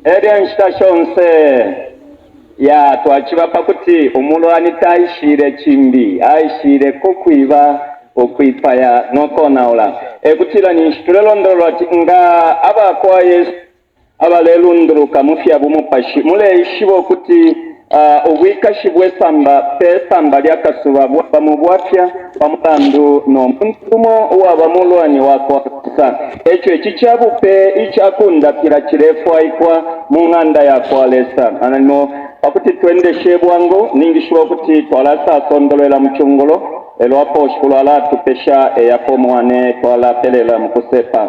Nshita shonse ya twachibapa kuti umulwani taishire chimbi aishire kokwiba okwipaya nokonaula ekutira ni shitulelondolo ati nga abakwa Yesu abalelunduruka mufya bumupashi mule ishibo kuti obwikashi bwesamba pesamba lyakasuba bamubwafya bamulandu n'omuntumo wabamulwani wakwasa ekyo ekikyabupe ikyakunda kira kirefu aikwa mu nganda yakwalesa anano pakuti twendeshe bwangu ningishibo kuti twalasa sondolera muchungolo elwapo shikulala tupesha eyapomwane twalapelela mukusepa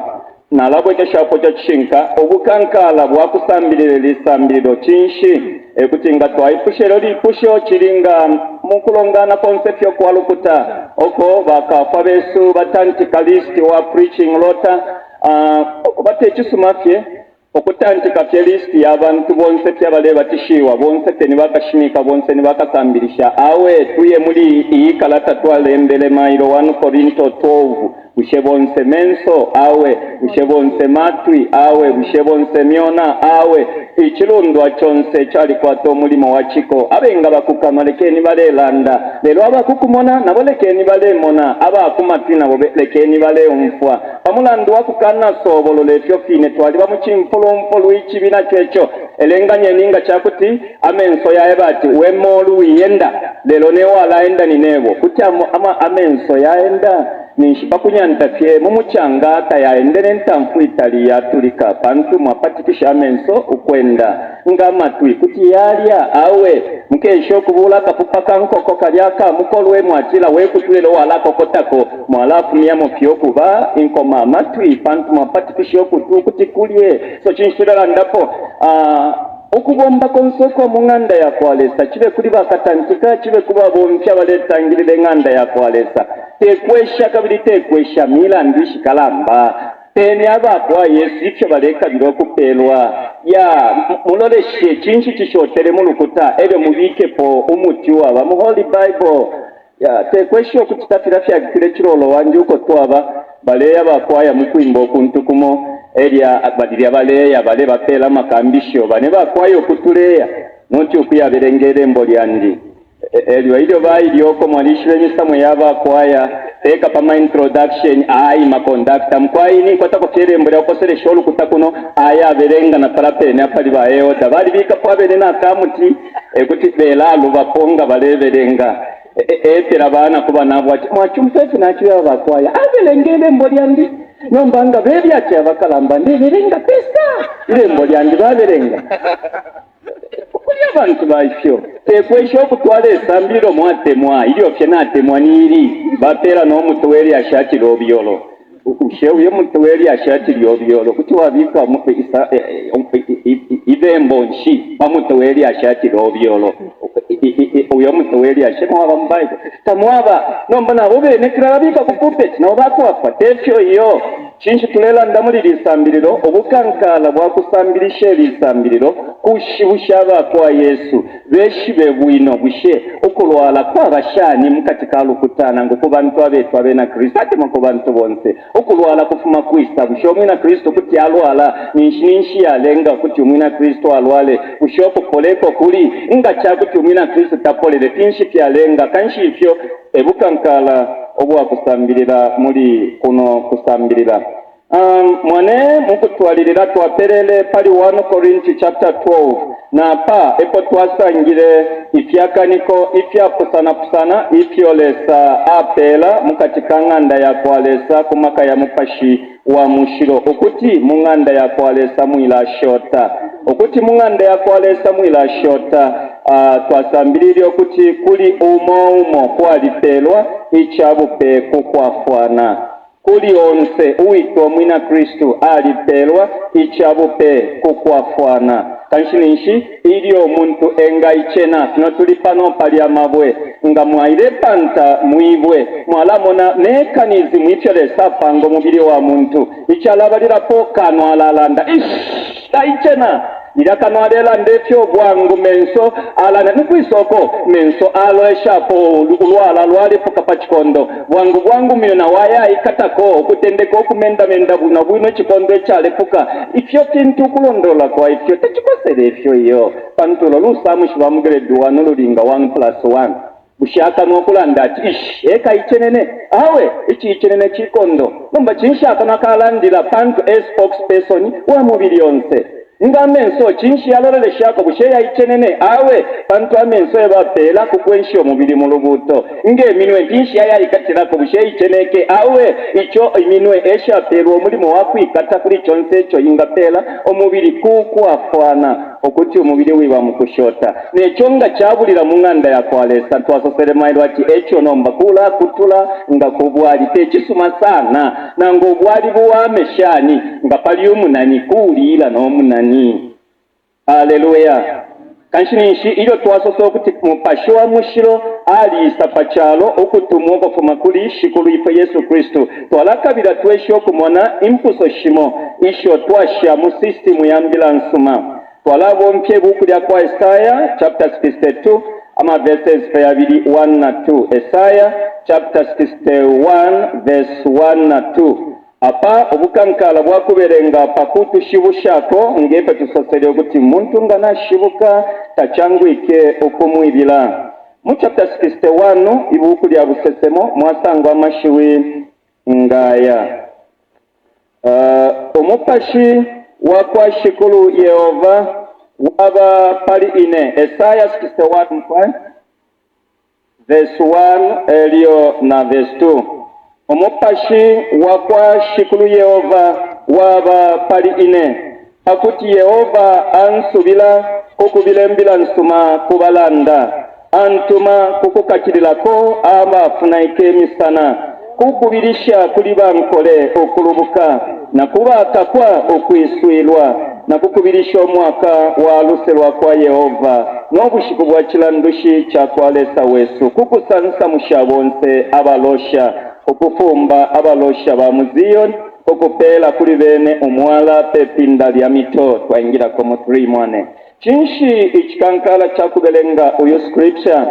nalabo kyashapo kyachinka obukankala bwakusambirira lisambiriro chinshi ekuti nga twayipushero lipusho chiringa mukulongana concept yo kwalukuta oko bakafa besu batantika list wa preaching lota batechisumafye okutantika pye list y'abantu bonse tyabale batishiwa bonse tenibakashimika bonse nibakasambirisha awe tuye muri iyi kalata twalembele mailo 1 Korinto 12 ushebonse menso awe ushebonse matwi awe ushebonse myona awe ichilundwa chonse chali kwato mulimo wachiko abenga bakukamalekeni balelanda lelo abakukumona nabo lekeni balemona abakumatina bo lekeni bale umfwa pamulandu wakukana sobolo letyo fine twali bamuchimfulumfulu ichibina checho elenganye ninga chakuti amenso yae bati wemolu yenda lelo ne wala enda ninebo kuti amenso yaenda nishipa kunyanta fye mumuchanga tayaendele ntamfu itali yatulika pantu mwapatikisha amenso ukwenda nga matwi kuti yalya awe mkesho kubula kapupa kankoko kalyaka mukolwe mwachila wekutulelo wala kokotako mwalafu miyamo fyokuba inkoma matwi pantu mwapatikisha okutu kuti kulye so chinshirala ndapo okubomba konsoko mu nganda yakwalesa kibe kuli bakatantika kibe kuba bomfya baletangirire nganda yakwalesa tekwesha kabiri tekwesha mila ndishi kalamba tene abakwa Yesu icyo baleka birokupelwa ya muloleshe cinshi kishotere mulukuta ebe mubike po umuti waba mu Holy Bible ya tekwesha okutitafira fya kire kirolo wanje uko twaba baleya bakwaya mukwimbo kuntukumo elia badiri abaleya bale bapela makambisho bane bakwayo kutuleya noti okuyaberengere mbolyandi elio ilio bailioko mwalishile misamwe yaba kwaya eka pama introduction ma conductor mkwaini kwa tako kere mbele okosele sholu kutakuno aya berenga na parapene apali baeo dabali bika pwabene na kamuti kuti belalu baponga baleberenga etera bana kuba nabwa mwachumfefu na chuya bakwaya abelengele mbolyandi nyombanga bebi acha bakalamba ndiberenga pesa ile mbolyandi baberenga kuli abantu baifyo tekwesho kutwale sambiro mwatemwa ilio fyenatemwa niri bapera no mutweli ashati lobyolo ushewe mutweli ashati lobyolo kuti wabikwa mu idembo nshi bamutweli ashati lobyolo uyo mutweli ashema wabambaye tamwaba nombana bobe nekirabika kupupeti no bakwafa tefyo iyo chinshi tulela ndamuri lisambiriro obukankala bwakusambirishe lisambiriro kushibusha abakwa Yesu beshi bebwino bushe okulwala kwa bashani mukatika lukutana ngo kubantu abetu abena Kristo ate mu kubantu bonse okulwala kufuma kwisa busho mwina Kristo kuti alwala ninshi yalenga kuti mwina Kristo alwale busho poleko kuli nga chakuti mwina Kristo tapolele tinshi pyalenga kanshi ifyo ebukankala obwa kusambirira muri kuno kusambirira mwane mukutwalirira twaperele pali 1 Korinti chapter 12 na pa epo twasangire ifyakaniko ifyapusana ifyolesa apela mukatika nganda yakwalesa kumaka ya mupashi wa mushiro okuti munganda yakwalesa mwila shota okuti munganda yakwalesa mwila shota twasambirire okuti kuli umo kwalipelwa ichabupe kukwafwana kuli onse uitwa mwina Kristu alipelwa ichabupe kukwafwana kanshinishi ili omuntu enga ichena no tulipano pali amabwe nga mwaile panta muibwe mwalamona mekanizi mwifyele sapango mubili wa muntu ichala balira pokano alalanda ichena irakanwalela ndefyo bwangu menso alana nikwisoko menso alo eshapo ulwala lwalipuka pachikondo bwangu myona waya ikatako okutendeka okumendamenda buno bwino chikondo ekyalepuka ifyo tintu kulondola kwa ifyo techikosere ifyo iyo pantulo lusamu shibamugredu 1 lulinga 1+1 bushaka nokulanda ati eka ichenene awe ichi ichenene chikondo nomba chinshaka nakalandira pantu spokesperson wa mubiri yonse nga menso chinshi yalolele shaka busheya ichenene awe pantu amenso ebapela kukwenshi omubiri mu lubuto ng'eminwe ntinshi yaya ikatirako busheya icheneke awe icho iminwe eshapelwa omulimo wakwikata kuli chonse echo ingapela omubiri kukwafwana okuti omubiri wiba mukushota nekyo nga kyabulira mu nganda yakwalesa twasoselemayirwa ati ekyo nomba kula kutula nga kubwali tekisuma sana nanga obwali buwameshani nga pali omunani kuwulira n'omunani. Haleluya. Kanshinishi iyo twasosola okuti mupashi wa mushiro aliisa pachalo okutumwa okufuma kuli shikulu ife Yesu Kristo twalakabira tweshe okumona impuso shimo isho twasha mu system ya ambulansuma twalaba ompye bukulya kwa Isaiah chapter 62 ama verses 1 na 2. Isaiah chapter 61 verse 1 na 2. Apa obukankala bwakuberenga pakutu shibushako ngepe tusosele okuti muntu nga nashibuka tachangwike okumwibila. Mu chapter 61 ibuku lya busesemo mwasangwa amashiwi ngaya. Omupashi wakwa shikulu Yehova waba pali ine. Isaiah 61 verse 1 elio na verse 2. Omupashi wakwa shikulu Yehova waba pali ine. Akuti Yehova ansubila kukubilembila nsuma kubalanda. Antuma kukukakililako abafunaike emisana. Kukubirisha kuliba nkole okulubuka. Na kubakakwa okwiswilwa. Na kukubirisha omwaka wa luselwa kwa Yehova. N'obushiku bwa kilandushi kyakwalesa wesu. Kukusansa mushabonse abalosha. Okufumba abalosha ba Muziyoni okupela kuli bene omwala pepinda lya mito twaingira ko mu 3:1 chinshi ikikankala chakubelenga uyo scripture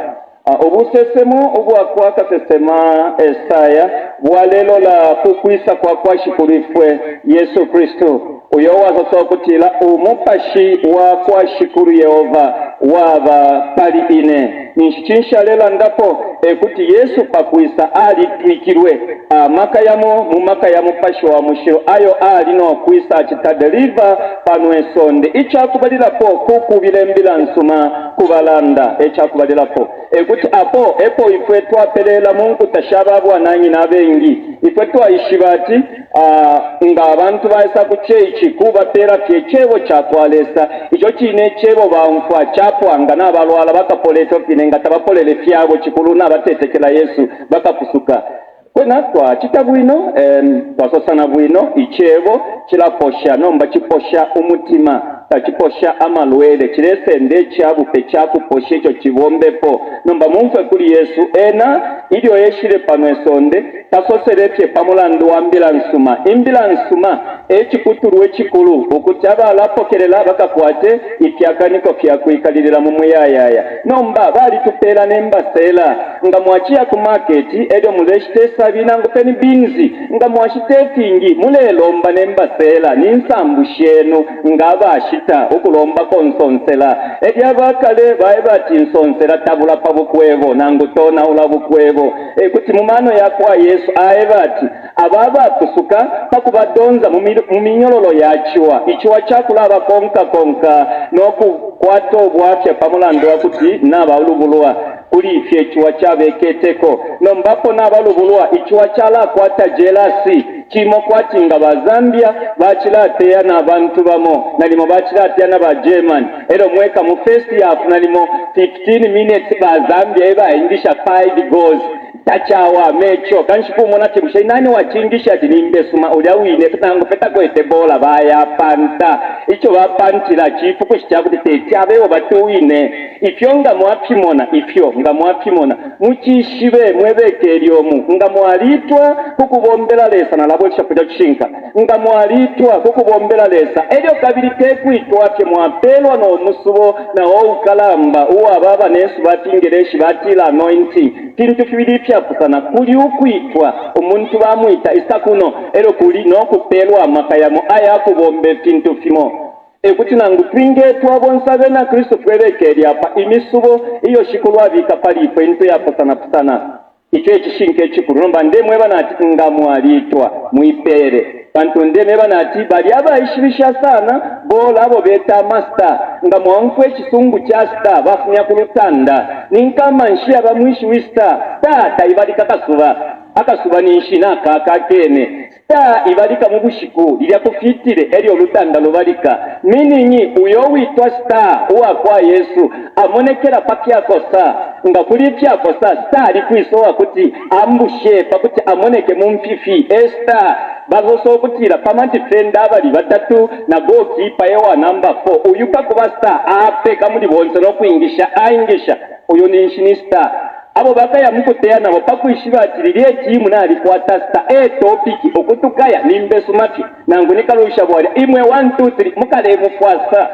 obusesemo obwakwaka sesema Isaiah bwalelo la kukwisa kwa shikulifwe Yesu Kristo uyo wazosoka kutila umupashi wa kwa shikuru Yehova waba pali ine nishinsha lela ndapo kuti Yesu pakwisa ali twikirwe maka yamo mu maka ya mupashi wa mushiro ayo ali no kwisa kitadeliva panwe sonde ichakubalira po kukubilembila nsuma kubalanda echakubalira po kuti apo epo ifwe twapelela Mungu tashababwa nanyi nabengi ifwe twayishibati nga abantu baisa kuchechi kuba pera kyechebo chakwalesa icho chine chebo bamfwa chapwanga n'abalwala bakapoleto kinenga tabapolele fyabo chikulu n'abatetekela Yesu bakapusuka kwena twachita bwino twasosana bwino ichebo kilaposha nomba chiposha umutima tachiposha amalwele chilesende chabupe chakuposha echo chibombepo nomba mumfe kuli Yesu ena ilio yeshile panwe sonde tasoselepye pamulandu wa ambulansuma ambulansuma echikuturwe chikulu ukuti abalapokelela bakakwate ityakaniko kyakwikalirira mu muyayaya nomba bali tupela nembasela nga mwachia ku market edo muleshitesa binango peni binzi nga mwashitetingi mulelomba nembasela ninsambu shenu nga bashita okulomba konsonsela ebyabakale bae bati nsonsela tabula pabukwevo nangu tona ulabukwebo kuti mumano yakwa Yesu ae bati ababa kusuka pakubadonza mu minyololo yachiwa ichiwa chakulaba konka nokukwata obwafya pamulando wakuti n'abalubulwa kuli ifye ichiwa chabeketeko nombapo n'abalubulwa ichiwa chala kwata jelasi chimo kwatinga bazambia bachilateya n'abantu bamo nalimo bachilateya n'abagerman ero mweka mu first half nalimo 15 minutes bazambia eba indisha 5 goals tachawa mecho kanshipumona tibusha nani wachingisha tinimbe suma ulyawine kutango peta kwete bola baya panta icho bapantira chifu kushya kuti tetyabewo batuwine ifyo nga mwapimona ifyo nga mwapimona muchishibe mwebeke elyomu nga mwalitwa kukubombela lesa nalabwe kishakuja kushinka nga mwalitwa kukubombela lesa elyo kabiri kekwitwa pye mwapelwa n'omusubo nawo ukalamba uwa baba nesu batingereshi batila anointing kintu kibiri pyapusana kuli ukwitwa omuntu bamwita isakuno ero kuli n'okupelwa amakayamo ayakubombe kintu fimo ekuti nangu twingetwa bonsabe na Kristo twebeke lyapa imisubo iyo shikulwa bika palipo into yapusana pusana icyo ekishinka ekikulu nomba ndemwe banati nga mwalitwa mwipere bantu ndemwe banati bali abayishibisha sana bola abo beta master nga mwankwe ekisungu kya star bafunya ku lutanda ninkama nshi abamwishi wista tata ibalika akasuba ninshi nakaka kene star ibalika mu bushiku lya kufitire eri olutanda lubalika meaning uyo witwa star uwa kwa Yesu amonekera papyakosa nga kuli pyakosa star likwisowa kuti ambushe pakuti amoneke mumpifi star bazoso kutira pamanti fenda abali batatu na goalkeeper yewa number 4 uyu pakuba star apeka muri bonse no kwingisha aingisha uyo ni star abo bakaya mukuteya nabo pakwishibatiriye timu nali kwata star topic okutukaya nimbe sumati nangu nikalusha bwali imwe 1 2 3 mukale mufwasa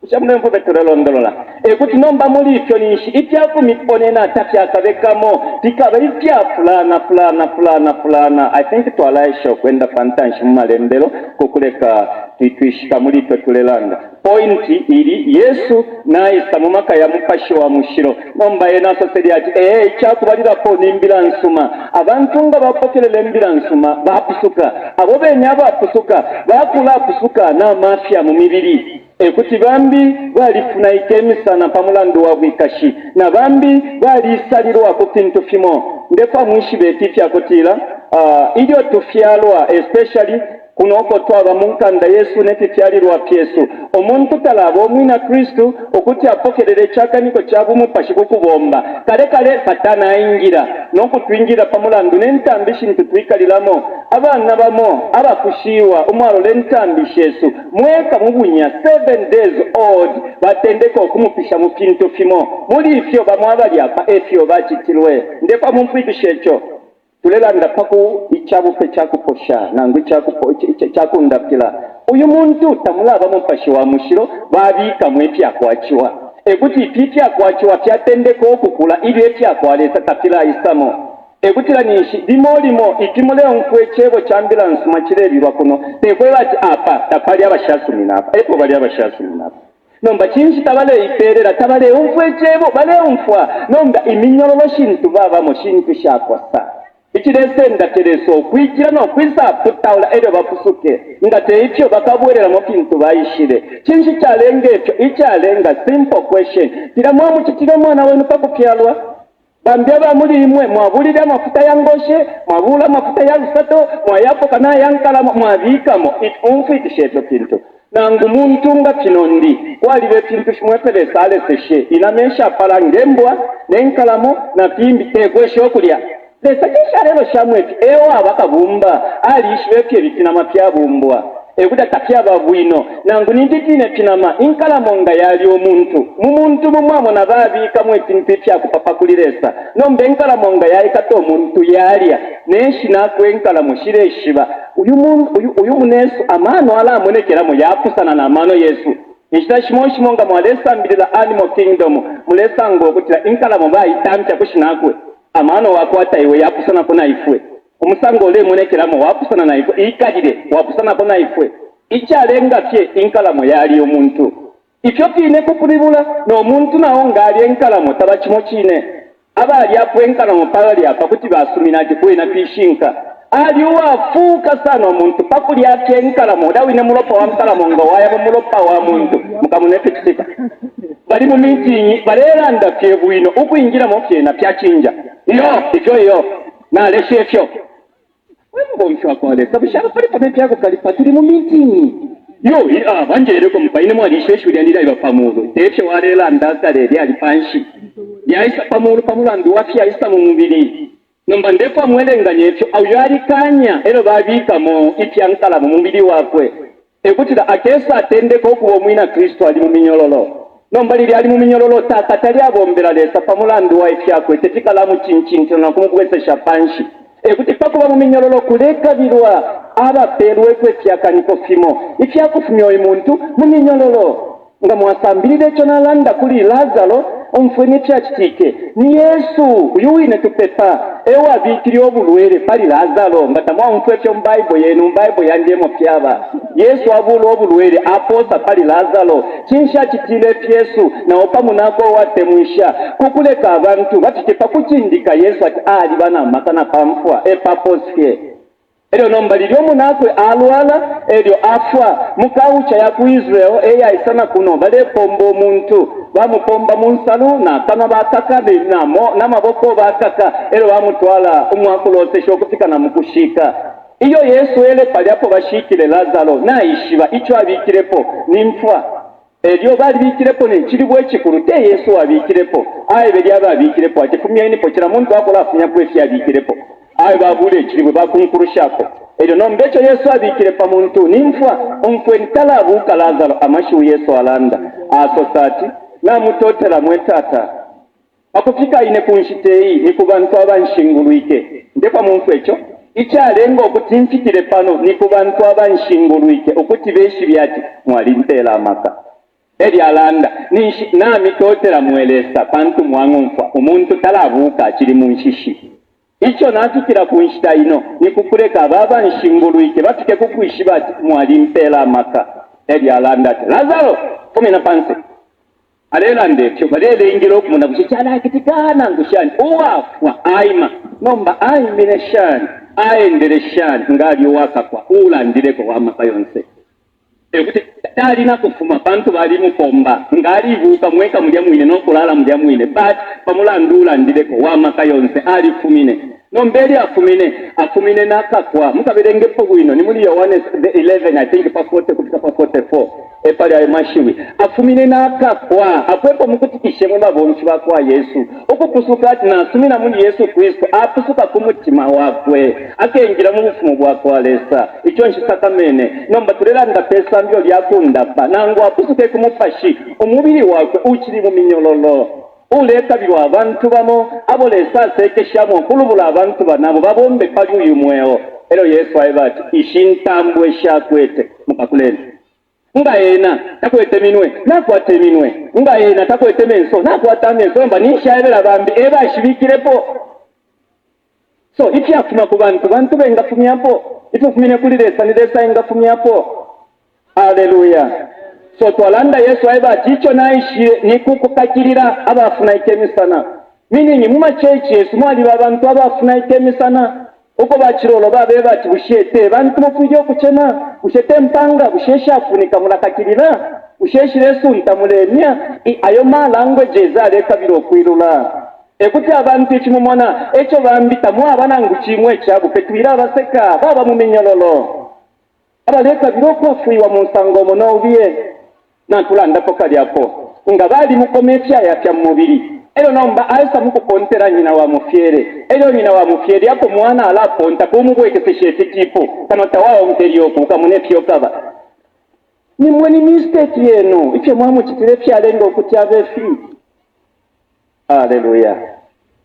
ushamune mfupe turelondolola kuti nomba muri ifyo nishi ityaku miponena takyakabekamo tikaba itya fulana I think twalaisho kwenda fantanshi mumalembero kukuleka twishika muri ifyo tulelanga point ili Yesu naisa mumaka ya mukashi wa mushiro nomba yena soseri ati cyakubalira po nimbira nsuma abantu nga bapokelele mbira nsuma bapusuka abo benya bapusuka bakula pusuka na mafia mu mibiri kuti bambi balifuna ikemisana pamulandu wa bwikashi na bambi balisalirwa ku kintu fimo ndefa mwishibe tifya kutila ilyo tufyalwa especially kunoko twaba munkanda Yesu netifyalirwa Yesu omuntu talabo omwina Kristo okuti apokerere chakaniko chabumu pashiko kubomba kale patana ingira nokutwingira pamulandu nentambishi ntutwikaliramo abana bamo abakushiwa omwalo lentambishi Yesu mweka mubunya 7 days old batendeko okumupisha mu kintu fimo muri ifyo bamwabali apa efyo bachitirwe ndefa mumfikishe echo tulelanda paku ichabupe chakuposha nangu chakundapila uyu muntu tamulaba mumpashi wa mushiro babika mwepya kwachiwa ekuti ipitya kwachiwa pyatendeko okukula ili epya kwalesa tapila isamo ekuti lanishi limolimo itimule onkwechebo cha ambulance machirerirwa kuno tekwebati apa tapali abashasumi napa epo bali abashasumi napa nomba chinshi tabale iperera tabale onkwechebo bale onfwa nomba iminyololo shintu baba mo shintu shakwasa ikirese ndatereso kwigira no kwisa putaula ero bakusuke ngate icyo bakabwerera mu kintu bayishire chinshi cyalenge icyo icyalenga simple question tiramwa mu kitiro mwana wenu pakupyalwa bambya ba muri imwe mwabulira amafuta ya ngoshe mwabula amafuta ya rusato mwayapo kana yankala mwabikamo itumfitisheto kintu nangu muntu nga kinondi kwalibe kintu kimwepere sale seshe inamesha parangembwa nenkalamo na pimbi tegwesho okulya lesa kisharelo shamwepi ewa bakabumba alishwe pye bitinama pyabumbwa ekuda tapyaba bwino nangu nindikine pinama inkalamonga yali omuntu mumuntu mumwamo nababika mwetintu pyakupapakuliresa nombe inkalamonga yali kato omuntu yalya nenshi nakwenkalamo shireshiba uyu munesu amano alamonekeramo yapusana na amano Yesu nishita shimoshimo mwalesa mbirila animal kingdom mulesa ngokutila inkalamo bayitampya kushinakwe amano wakwata iwe yapusana kona ifwe umusango ole monekeramo wapusana na ifwe ikadire wapusana kona ifwe icyalenga pye inkalamo yali omuntu ifyo kine kukulibula no muntu nawo ngali enkalamo tabachimo kine abali apwe enkalamo pali apa kuti basumina kwena kwishinka ali wafuka sana omuntu pakuli ate enkalamo dawine mulopa wa nkalamo nga waya mulopa wa muntu mukamunefe kisika bali mu meeting balelanda pye bwino okuyingira mu pyena pyachinja iyo na leshe fyo wembo mshwa kwale sabishaka pali pa pyako kalipa tuli mu meeting banjere ko mpaine mwalishe shuri andira iba pamuzo tefye walelanda kale ali panshi yaisa pamulo pamulandu wafya isa mu mubiri nomba ndefu amwelenganya ekyo ayo alikanya ero babikamo ityankala mu mubiri wakwe ekutira akesa atendeko okuba omwina Kristo ali mu minyololo nomba liri ali mu minyololo takatali abombera lesa pamulandu wa ifyakwe tetikalamu chinchintono nakumugwesesha panshi ekuti pakuba mu minyololo kulekabirwa abaperwe kwefyakaniko fimo ifyakufumya oyo muntu mu minyololo nga mwasambirira ekyo nalanda kuli Lazaro omufweni kyakitike ni Yesu yuwine tupepa ewa bikiri obulwere pali Lazaro nga tamwa omufwe ekyo mu Bible yenu mu Bible yandyemo fyaba Yesu abula obulwere aposa pali Lazaro kinsha kitile Yesu na opamu nako wate mwisha kukuleka abantu batikepa kuchindika Yesu ati ali bana makana pamfwa epapose eryo nomba liryo munakwe alwala eryo afwa mukawucha ya ku Israel eyayisana kuno balepomba omuntu bamupomba mu nsalu nakama bakaka n'amaboko bakaka eryo bamutwala omwakulosesha okufika namukushika iyo Yesu ele paliapo bashikile Lazaro naishiba icho abikirepo nimfwa eryo bali bikirepo nekiri bwekikulu te Yesu abikirepo aye beli ababikirepo akifumya inipo kira muntu akola afunya kwefya abikirepo aye babule ekiribwe bakunkurushako eryo nomba ekyo Yesu abikire pa muntu nimfwa omufweni talabuuka Lazaro amashiwu Yesu alanda asosati namutotera mwetata akufika ine kunshiteyi ni ku bantu abanshingulwike ndepa mumfu ekyo ikyalenga okuti nfikire pano ni ku bantu abanshingulwike okuti beshi byati mwali ntela amaka eri alanda namitotera mwelesa pantu mwangu omuntu talabuuka akiri munshishi icho nafikira kunshita ino nikukuleka baba nshingulwike bafike kukwishi bati mwali mpela amaka eri alanda ati Lazaro kumina pansi alela ndekyo balele ingiro okumuna kuchichana akitikana ngushani uwafwa aima nomba aimine shani aendere shani ngali wakakwa ulandireko wamaka yonse ekuti talina kufuma bantu bali mupomba ngali ibuka mweka mulya mwine nokulala mulya mwine but pamulandu ulandireko wamaka yonse ali fumine nombeli afumine nakakwa mukaberengepo bwino ni muri Yohane 11 I think pa 40 kufika pa 44 epali ayo mashiwi afumine nakakwa akwepo mukutikishe mwe babonchi bakwa Yesu okukusuka ati nasumina muri Yesu Kristo apusuka kumutima wakwe akengira mu bufumu bwakwa lesa icho nshisakamene nomba turela ndapesa mbyo lyakunda pa nango apusuke kumufashi omubiri wakwe ukiri mu minyololo ulekabirwa abantu bamo abolesa sekeshamo kulubula abantu banabo babombe pali uyu mweo ero Yesu ayibati ishintambwe shakwete mukakulene nga yena takwete minwe nakwate minwe nga yena takwete menso nakwata menso mba nishayebera bambi eba shibikirepo so ikyafuma ku bantu bengafumyapo itufumine kuliresa niresa engafumyapo haleluya so twalanda Yesu ayibati icho naishire nikukukakirira abafuna ikemisana miningi muma chechi Yesu mwali babantu abafuna ikemisana uko bachirolo babe bati bushete bantu mufujyo kuchema bushete mpanga bushesha afunika mulakakirira busheshi Yesu ntamulemya ayo language zaleka biro kwirula ekuti abantu ikimumona echo bambita mu abanangu kimwe kyabo petwira abaseka baba mu minyololo abaleka biro kwafuiwa mu nsango mono ubiye natulanda pokali apo nga bali mukomesya yatya mubiri ero nomba aisa mukupontera nyina wa mufyere ero nyina wa mufyere yako mwana alaponta kumubwekeseshe tipo kano tawao mteriyo kukamune fyokaba ni mweni mistake yenu ife mwamu kitire fyalengo okutya befi haleluya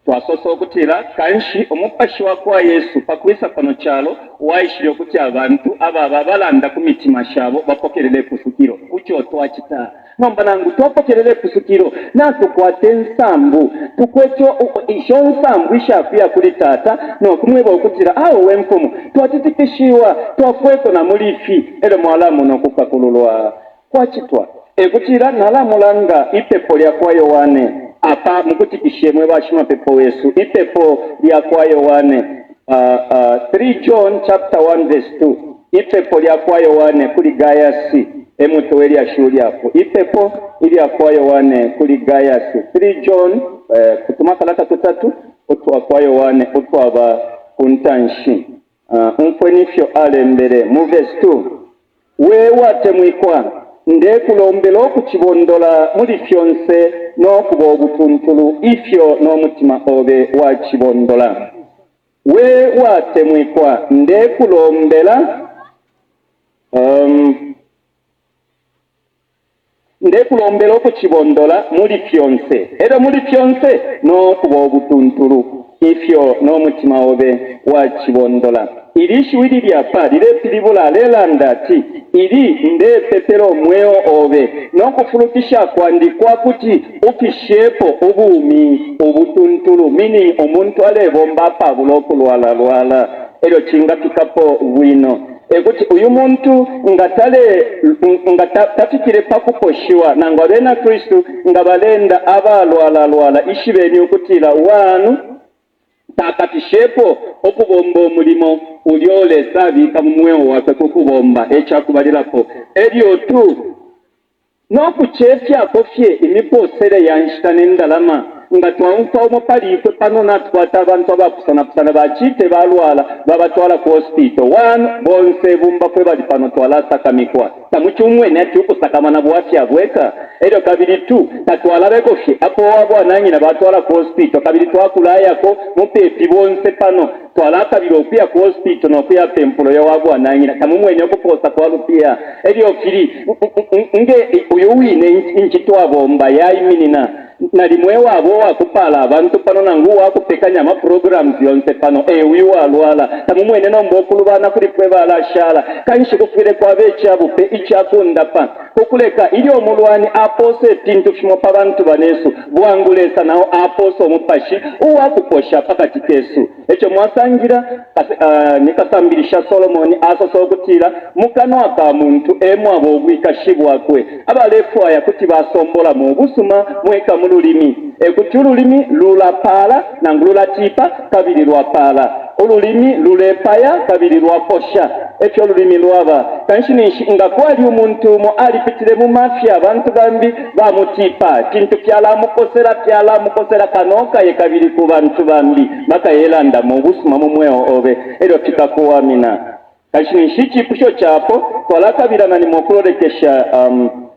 twasoso okutira kanshi omupashi wakwa Yesu pakwisa pano kyalo waishire okutya abantu aba balanda ku mitima shabo bapokerere kusukiro kucho twakita nomba nangu twapokerere kusukiro natukwate ensambu tukwetyo isho ensambu ishakuya kuli tata no kumweba okutira awo wemfumu twatitikishiwa twakweko na mulifi ero mwalamu nokukakululwa kwachitwa ekutira nalamulanga ipepo lya kwa Yohane apa mukutikishe mwe bashima pepo Yesu ipepo lya kwa Yohane 3 John chapter 1 verse 2 ipepo lya kwa Yohane kuli Gayasi emutoweli ashuri hapo ipepo ili ya kwa Yohane kuli Gayasi 3 John kutumaka lata tutatu utwa kwa Yohane utwa ba kuntanshi umfwenifyo ale mbere mu verse 2 wewate mwikwa ndekulombela okukibondola muri fyonse n'okuba obutuntulu ifyo n'omutima obe wakibondola we watemwikwa ndekulombela ndekulombela okukibondola muli fyonse era muli fyonse n'okuba obutuntulu ifyo n'omutima obe wakibondola iri shiwiri lyapa lirepilibula lelanda ati iri ndepepera omweyo obe n'okufulukisha kwandikwa kuti ukishepo obuumi obutuntulu mini omuntu alebomba pabula okulwalalwala eryo kingafikapo bwino ekuti uyu muntu nga tafikire pakuposhiwa nango abena Kristu nga balenda abalwalalwala ishibeni okutira wanu takatishepo okubomba omulimo ulyolesa bika mu mwewo waffe kukubomba ekyakubalirako eryo tu n'okukyefyako fye emiposere yanshita n'endalama nga twamupa omupaliikwe pano n'atukwata abantu abakusanapusana bakiite balwala babatwala ku hospital wanu bonse bumba kwe bali pano twala sakamikwa tamukyumwe nati ukusakamana bwafya bweka eryo kabiri tu tatwalabeko fye apowa bwananyina batwala ku hospital kabiri twakulayako mupepi bonse pano twala kabiri okuya ku hospital n'okuya pempulo yowabwananyina tamumwenye okuposa twalupya eryo kiri nge uyu wine nkitwabomba yayiminina nalimwe wabo wakupala abantu pano nangu wakupekanya ama programs yonse pano uyu walwala tamumwene nomba okulubana kuli kwe balashala kanshi kufire kwa bechabupe ichakunda pa okuleka ili omulwani apose etintu kimopa abantu banesu bwangulesa nawo apose omupashi uwakuposha pakati kesu ekyo mwasangira nikasambirisha Solomoni asosa okutira mukanwa ka muntu emwabo ogwikashibwakwe abalefu aya kuti basombola mu busuma mweka mululimi ekuti olulimi lulapala nangu lulatipa kabiri lwapala olulimi lulepaya kabiri lwaposha ekyo olulimi lwaba kanshinishi nga kwali omuntu mo alipitire mu mafya abantu bambi bamutipa kintu kyalamukosera kanoka ye kabiri ku bantu bambi bakayelanda mu busuma mu mwewo obe eryo kikakuwamina kanshinishi kipusho kyapo twalakabirana ni mukulolekesha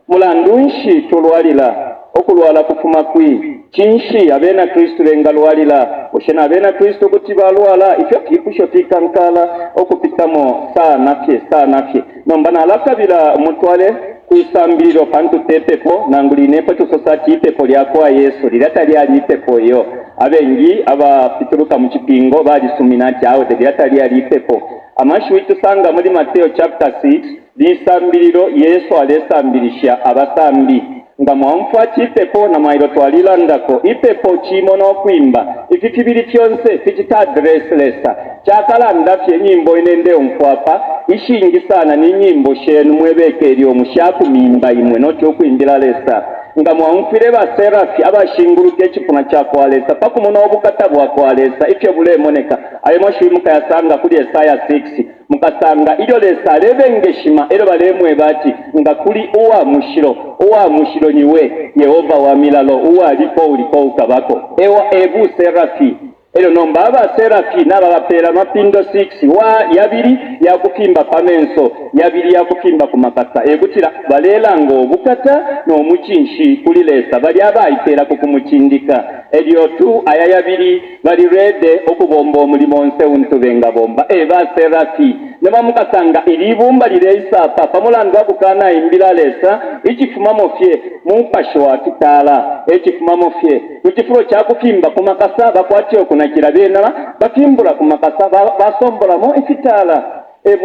mulandu nshi tulwalira okulwala kufuma kwi kinshi abena Kristu bengalwalira oshena abena Kristu kuti balwala ifyo kipusho tikankala okupitamo sana fye nombana alakabira mutwale kuisambiriro pantu tepepo nangulinepo tu society ipepo lyakwa Yesu liratali ali ipepo yo abengi abapituruka mu kipingo bali suminati awo liratali ali ipepo amashu itusanga muri Mateo chapter 6 lisambiriro Yesu alesambirisha abasambi nga mwamfati ipepo na mailo twalilandako ipepo chimo n'okwimba ifi kibiri kyonse fikita addresslessa kyakalanda fye nyimbo inende omfwapa ishingisana n'inyimbo shenu mwebeke eri omushakumimba imwe n'okyokwimbira lesa nga mwamfire baserafi abashinguluka ekifuna kyakwalesa pakumuna obukata bwakwalesa ifyo bulemoneka ayo moshimuka yasanga kuli Yesaya 6 mukasanga ilyo lesa lebengeshima ero balemwe bati nga kuli uwa mushiro niwe Yehova wa milalo uwa alipo uliko ukabako ewa ebu serafi ero nomba aba serafi naba bapera mapindo 6 wa yabiri yakukimba pamenso yabiri yakukimba kumakasa egutira balelango bukata no mukinshi kuli lesa bali abayitera kukumuchindika elyo tu aya yabiri bali rede okubomba omulimo nse untubenga bomba eba serafi nema mukasanga ilibumba lireisa papa mulandu akukana imbira lesa ikifumamo fye mumpasho wa kitala ekifumamo fye mukifuro kyakukimba kumakasa bakwatyo kunakira bena bakimbula kumakasa basombolamo ikitala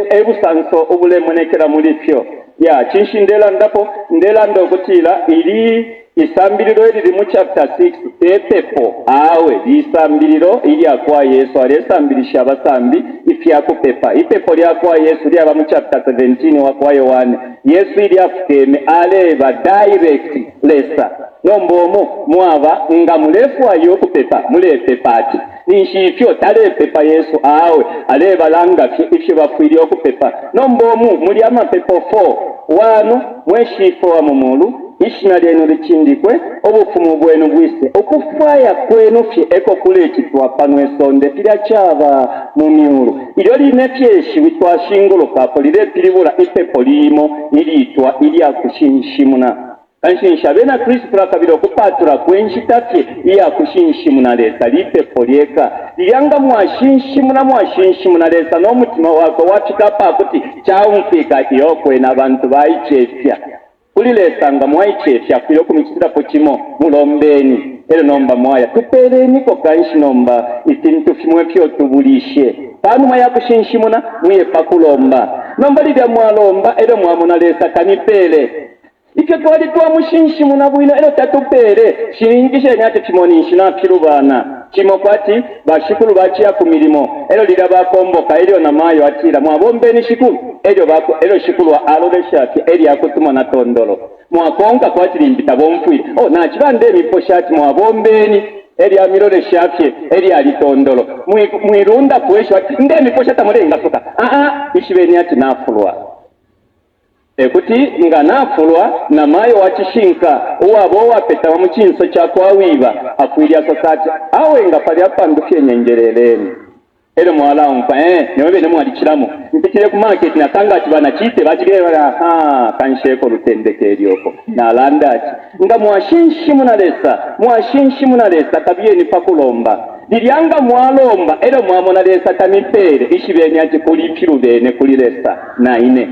ebusanso obulemonekera mulifyo ya kinshindela ndapo ndela ndokutira ili isambiriro eriri mu chapter 6 epepo awe lisambiriro ili akwa Yesu alisambirisha abasambi ifyakupepa ipepo lyakwa Yesu lyaba mu chapter 17 wakwa Yohane Yesu ili afukeme aleba direct lesa nombomo mwaba nga mulefu ayo kupepa mulepepa ati ninshifyo talepepa Yesu awe aleba langa ifyo bafwiri okupepa nombomu muli amapepo 4 wanu mweshifo wa mumulu ishina lyenu lichindikwe obufumu bwenu bwise okufaya kwenu fye eko kule ekitwa pano esonde pilya kyaba mu miulu ilyo line pyeshi witwashinguluka apo lirepilibula ipepo limo iliitwa ilyakushinshimuna kanshinsha bena Kristo akabira okupatura kwenshitafye iya kushinshimuna lesa lipepo lyeka liyanga mwashinshimuna lesa n'omutima wako watikapa akuti kyawunfika iyokwena abantu bayichefya kulilesanga mwayichefya kuyo kumikitirapo kimo mulombeni ero nomba mwaya tupeleniko kanshi nomba itintu fimwe fyo tubulishe panu mwaya kushinshimuna mwiyepa kulomba nomba lilya mwalomba ero mwamuna lesa kanipele ike twali twamushinshimuna bwino ero tatupere shiringishe nyate kimonishi na pirubana kimo kwati bashikulu bachiya ku milimo ero lira bakomboka ero na mayo atira mwabombeni shikulu ero shikulu wa aloleshati eri yakutuma na tondolo mwakonka kwati limbita bomfwire na kibande emiposhati mwabombeni eri amirole shafye eri alitondolo mwirunda kwesho nde emiposhata mulenga soka ishibeni ati nafulwa ekuti nga nafulwa na mayo wachishinka uwabo wapeta wa muchinso cha kwawiba akwilya sosati awe nga pali apandufye nyengereleni ero mwala umpa niwebe ne mwalikiramu mpikire ku market na kanga kibana chite bachigera kansheko lutendeke eryoko na landati nga mwashinshimuna lesa kabiye pakulomba lilyanga mwalomba ero mwamona lesa kamipere ishibeni ati kulipiru bene kulilesa na ine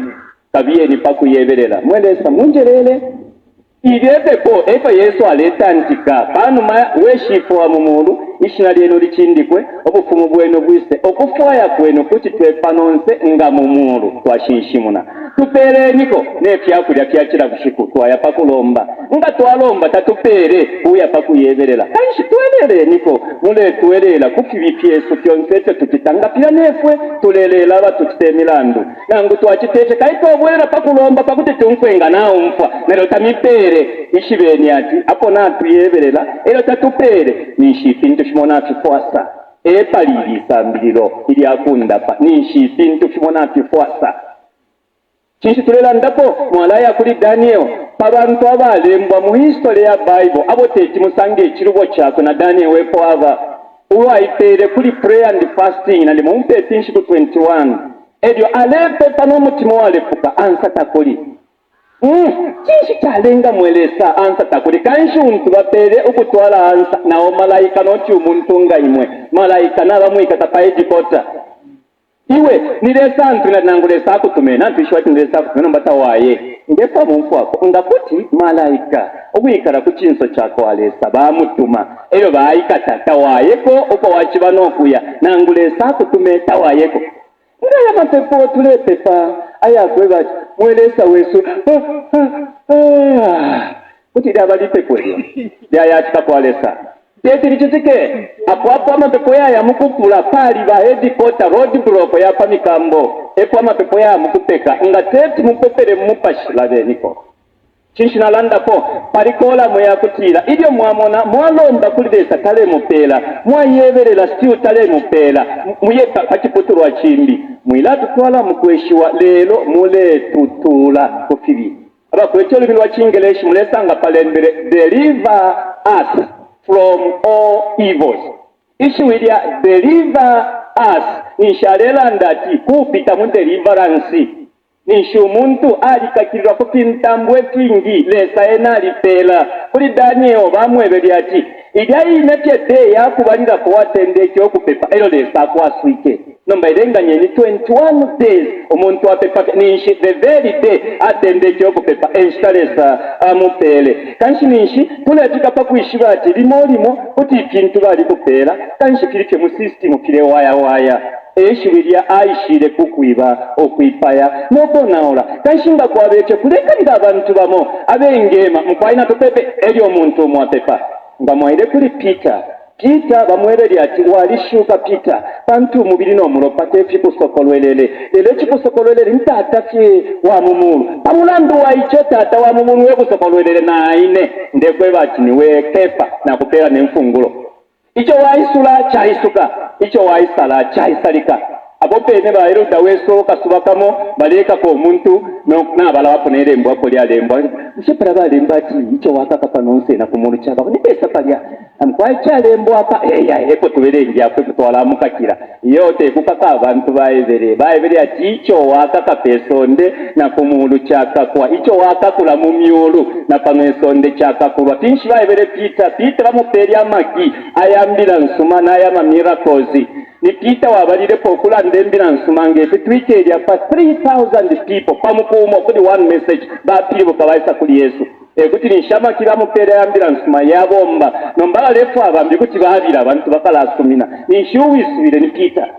kabiye pakuyeberera mwelesa munjerele irepepo epa Yesu aletantika panuma weshifu wa mumulu ishina lyeno lichindikwe obufumu bweno bwise okufwaya kweno kuti twepanonse nga mumulu twashinshimuna tupereniko nepyakulya pyakira bushiku twaya pakulomba nga twalomba tatupere kuya pakuyeberera kanshi tweleniko mule tuwelela kufibipi Yesu kyonsete tukitangapira nefwe tulelela abatu kitemilandu nangu twachitete kaitobwera pakulomba pakuti tunkwenga nawo mfa nero tamipere ishibeni ati apo natuyeberera ero tatupere nishipintu shimona tufwasa epalilisa mbiliro ili akundapa nishipintu shimona tufwasa chinshi tulela ndapo mwalaya kuli Daniel abantu abalembwa mu history ya Bible abo teti musange ekirubo kyako na Daniel wepo ava uwaipere kuli prayer and fasting na limumpe tinshi ku 21 edyo alepe pano mutima walefuka ansa takoli chinshi kyalenga mwelesa ansa takoli kanshi untu bapere ukutwala ansa na malaika noti umuntu nga imwe malaika nabamwika tapaejikota iwe nilesa antu nanangulesa akutumena antu ishwati nilesa akutumena mbata waye ngepa mumfu wako ngakuti malaika obwikara ku chinso chako alesa bamutuma eyo baikata tawayeko opo wachibano okuya nangulesa akutume tawayeko ngaya mapepo tulepepa ayakweba mwelesa wesu kuti dabalipe kwelyo yayatika kwalesa tetiri chitike apo amapepo ya mukupula pali ba headquarter road block ya pamikambo epo amapepo ya mukupeka nga teti mupepere mupashila beniko chinshina landa po parikola moya kutira ilyo mwamona mwalomba kulidesa tale mupela mwayeberera still tale mupela muyeka pachiputurwa chimbi mwilatu twala mukweshiwa lelo mule tutula kufibi aba kwechelo bintu wachingeleshi mulesanga palembere deliver us from all evils ishiwilya deliver us nishalela ndati kupita mu deliverance nishu muntu alikakirwa kupintambwe kingi lesa enali pela kuli Daniel bamwebeli ati ilyayine tyete yakubalira kuwatendeke okupepa ero lesa kwaswike nomba irenganye ni 21 days omuntu apepa ninshi the very day atendeke okupepa enshitalesa amupele kanshi ninshi tuletika pakuishiba ati limolimo kuti ipintu bali kupela kanshi kilike mu system kile waya eshibirya aishire kukwiba okwipaya nokonaola kanshinga kwabeke kulekalira abantu bamo abengema mukwaina tupepe elyo omuntu omwapepa nga mwaire kuli Peter bamwebeli ati walishuka Peter pantu mubiri nomulopa tefi kusokolwelele lelo chikusokolwelele ntatafye wa mumulu amulandu wa icho tata wa mumulu we kusokolwelele na ine ndekwe bati niwe Kefa na kupera nemfungulo icho waisula chaisuka icho waisala chaisalika abo pene baero daweso kasubakamo baleka ko omuntu n'abala waponera embwa ko lya lembwa nshepera balemba ati icho wakaka panonse na kumuru chaba ni pesa palya amkwai cha lembwa apa eko tuberengi apo kutwala mukakira yote kukaka abantu baebere ati icho wakaka pesonde na kumuru chaka kwa icho wakakula mu myulu na panesonde chaka kulwa tinshi baebere Peter bamuperi amaki ayambira nsuma na ayama miracles ni Peter wabalire pokula ndembira nsumange Twitter ya pa 3000 people pamukumo kuli one message bapiribo kabaisa kuli Yesu kuti nishama kila mupere yambira nsuma yabomba nombala lefu abambi kuti babira abantu bakala asumina nishuwisubire ni Peter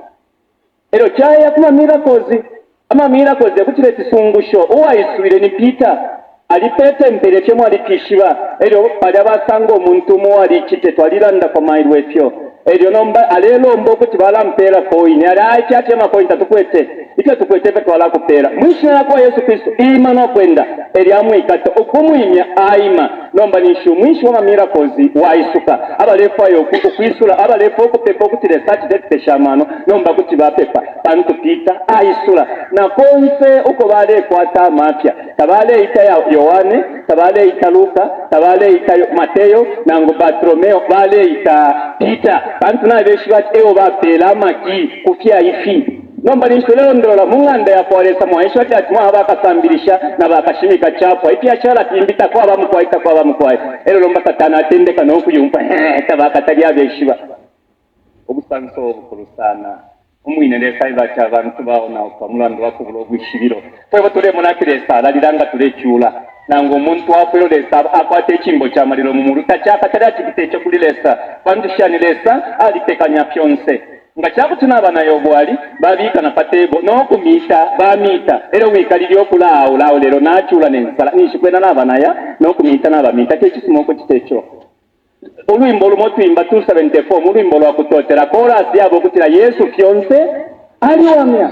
ero chaya kuma miracles kuti leti sungusho uwaisubire ni Peter alipete mbere chemo alipishiba ero pali basango omuntu mu ali kite twaliranda kwa mailo efyo ero nomba alelo mboko tibala mpera coin ali achache ma coin tatukwete ite tukwete twala kupera mwishira kwa Yesu Kristo ima no kwenda eri amwe ikato okumwinya aima nomba nishu mwishi wa miracles wa isuka abalefa yo kwisula abalefa okupepa kuti research that peshamano nomba kuti bapepa bantu Peter aisula na konse uko bale kwata mafya tabale ita ya Yohane tabale ita Luka tabale ita Mateo nango Bartolomeo bale ita Peter bantu na beshi bati eo bapela maki kufya ifi nomba nisholero ndola munganda ya kwalesa mwaisho ati mwa bakasambirisha na bakashimika chapwa ipya chala timbita kwa bamukwaye ero nomba satana atendeka no kuyumpa tabakatali abeshiba obusanso obukurusana umwine lesa ibacha abantu baona kwa mulando wako bulogwishibiro kwe batule munakiresa aliranga tulecyula nango omuntu wakwero lesa akwate chimbo cha maliro mu muruta chaka tadati kitecho kulilesa bandishani lesa alitekanya pyonse nga kyakutuna abana yobwali babika na patebo no kumita bamita ero wikaliri okulaawo lawo lero nachula nensala nishikwena n'abana ya no kumita n'abamita kekisimoko kitecho olwimbo lumotwimba 274 mulwimbo lwakutotera korasi yabo kutira Yesu fyonse aliwamya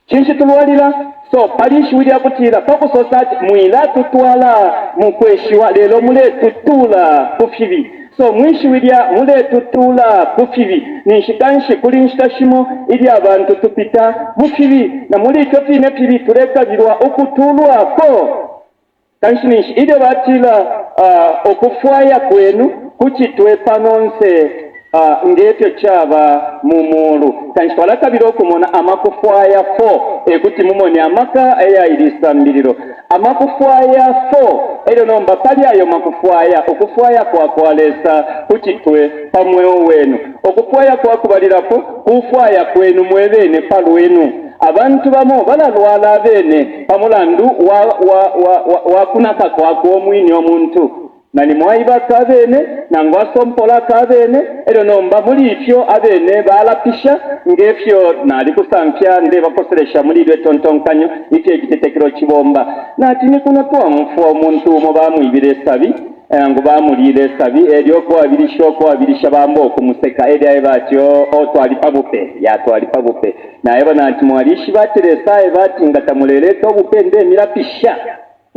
kinshi tulwalira so palishuwilya kutira pako society mwila tutwala mukweshiwa lelo mule tutula kufibi so mwishiwilya mule tutula kufibi nishikanshi kuli nshitashimo ili abantu tupita mufibi na muli topine pibi tulekabirwa okutulwako kanshinishi ile batila okufwaya kwenu kuchitwe panonse ngetyo chaba mumulu kanshwala kabiro kumona amakufwaya 4 kuti mumoni amaka eyayilisambiriro amakufwaya 4 ero nomba pali ayo makufwaya okufwaya kwa kwalesa kuchitwe pamwe wenu okufwaya kwa kubalirapo kufwaya kwenu mwebene palwenu abantu bamo balalwala bene pamulandu wa kunaka kwako omwini omuntu nani mwayiba kabene nango asompola kabene ero nomba muri ifyo abene balapisha ngefyo nali kusampya ndeba koseresha muri lwe tontonkanyo ifyo igitetekero kibomba nati ni kuno twa mfu omuntu mo bamwibire sabi ngo bamulire sabi eryo ko abirisha bambo okumuseka erya batyo otwali pabupe ya twali pabupe na eba nati mwalishi bateresa ebati ngatamulere to bupende mirapisha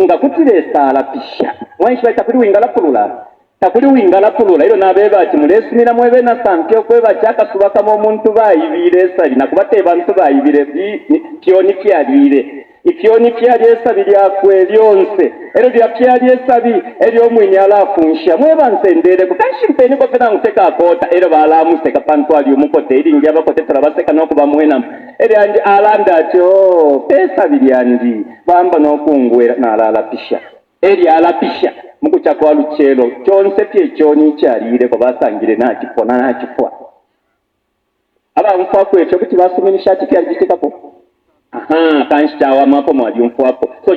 ngakutiresa alapisha mwanshi batakuri wingala pulula ilo nabeba ati mulesimira mwebe na sampyo kweba chaka subaka mo muntu bayibire sabi nakubate bantu bayibire pyoni pyalire ifyoni pyalesa bilya kwelyonse ero lya pyalesa bi eryo mwinyala afunsha mweba nsendere kukanshi mpeni ko pena nguteka akota ero balamuseka pantu ali umukote iri ngyaba kote turabaseka no kuba mwena eri andi alanda atyo pesa bilyandi bamba no kungwera na alalapisha eri alapisha mukucha kwa luchelo chonse pye choni cyarire ko basangire nakipona aba mfa kwecho kuti basuminisha ati kyari gitekako kanshi chawa mapo mwadyumfu wapo so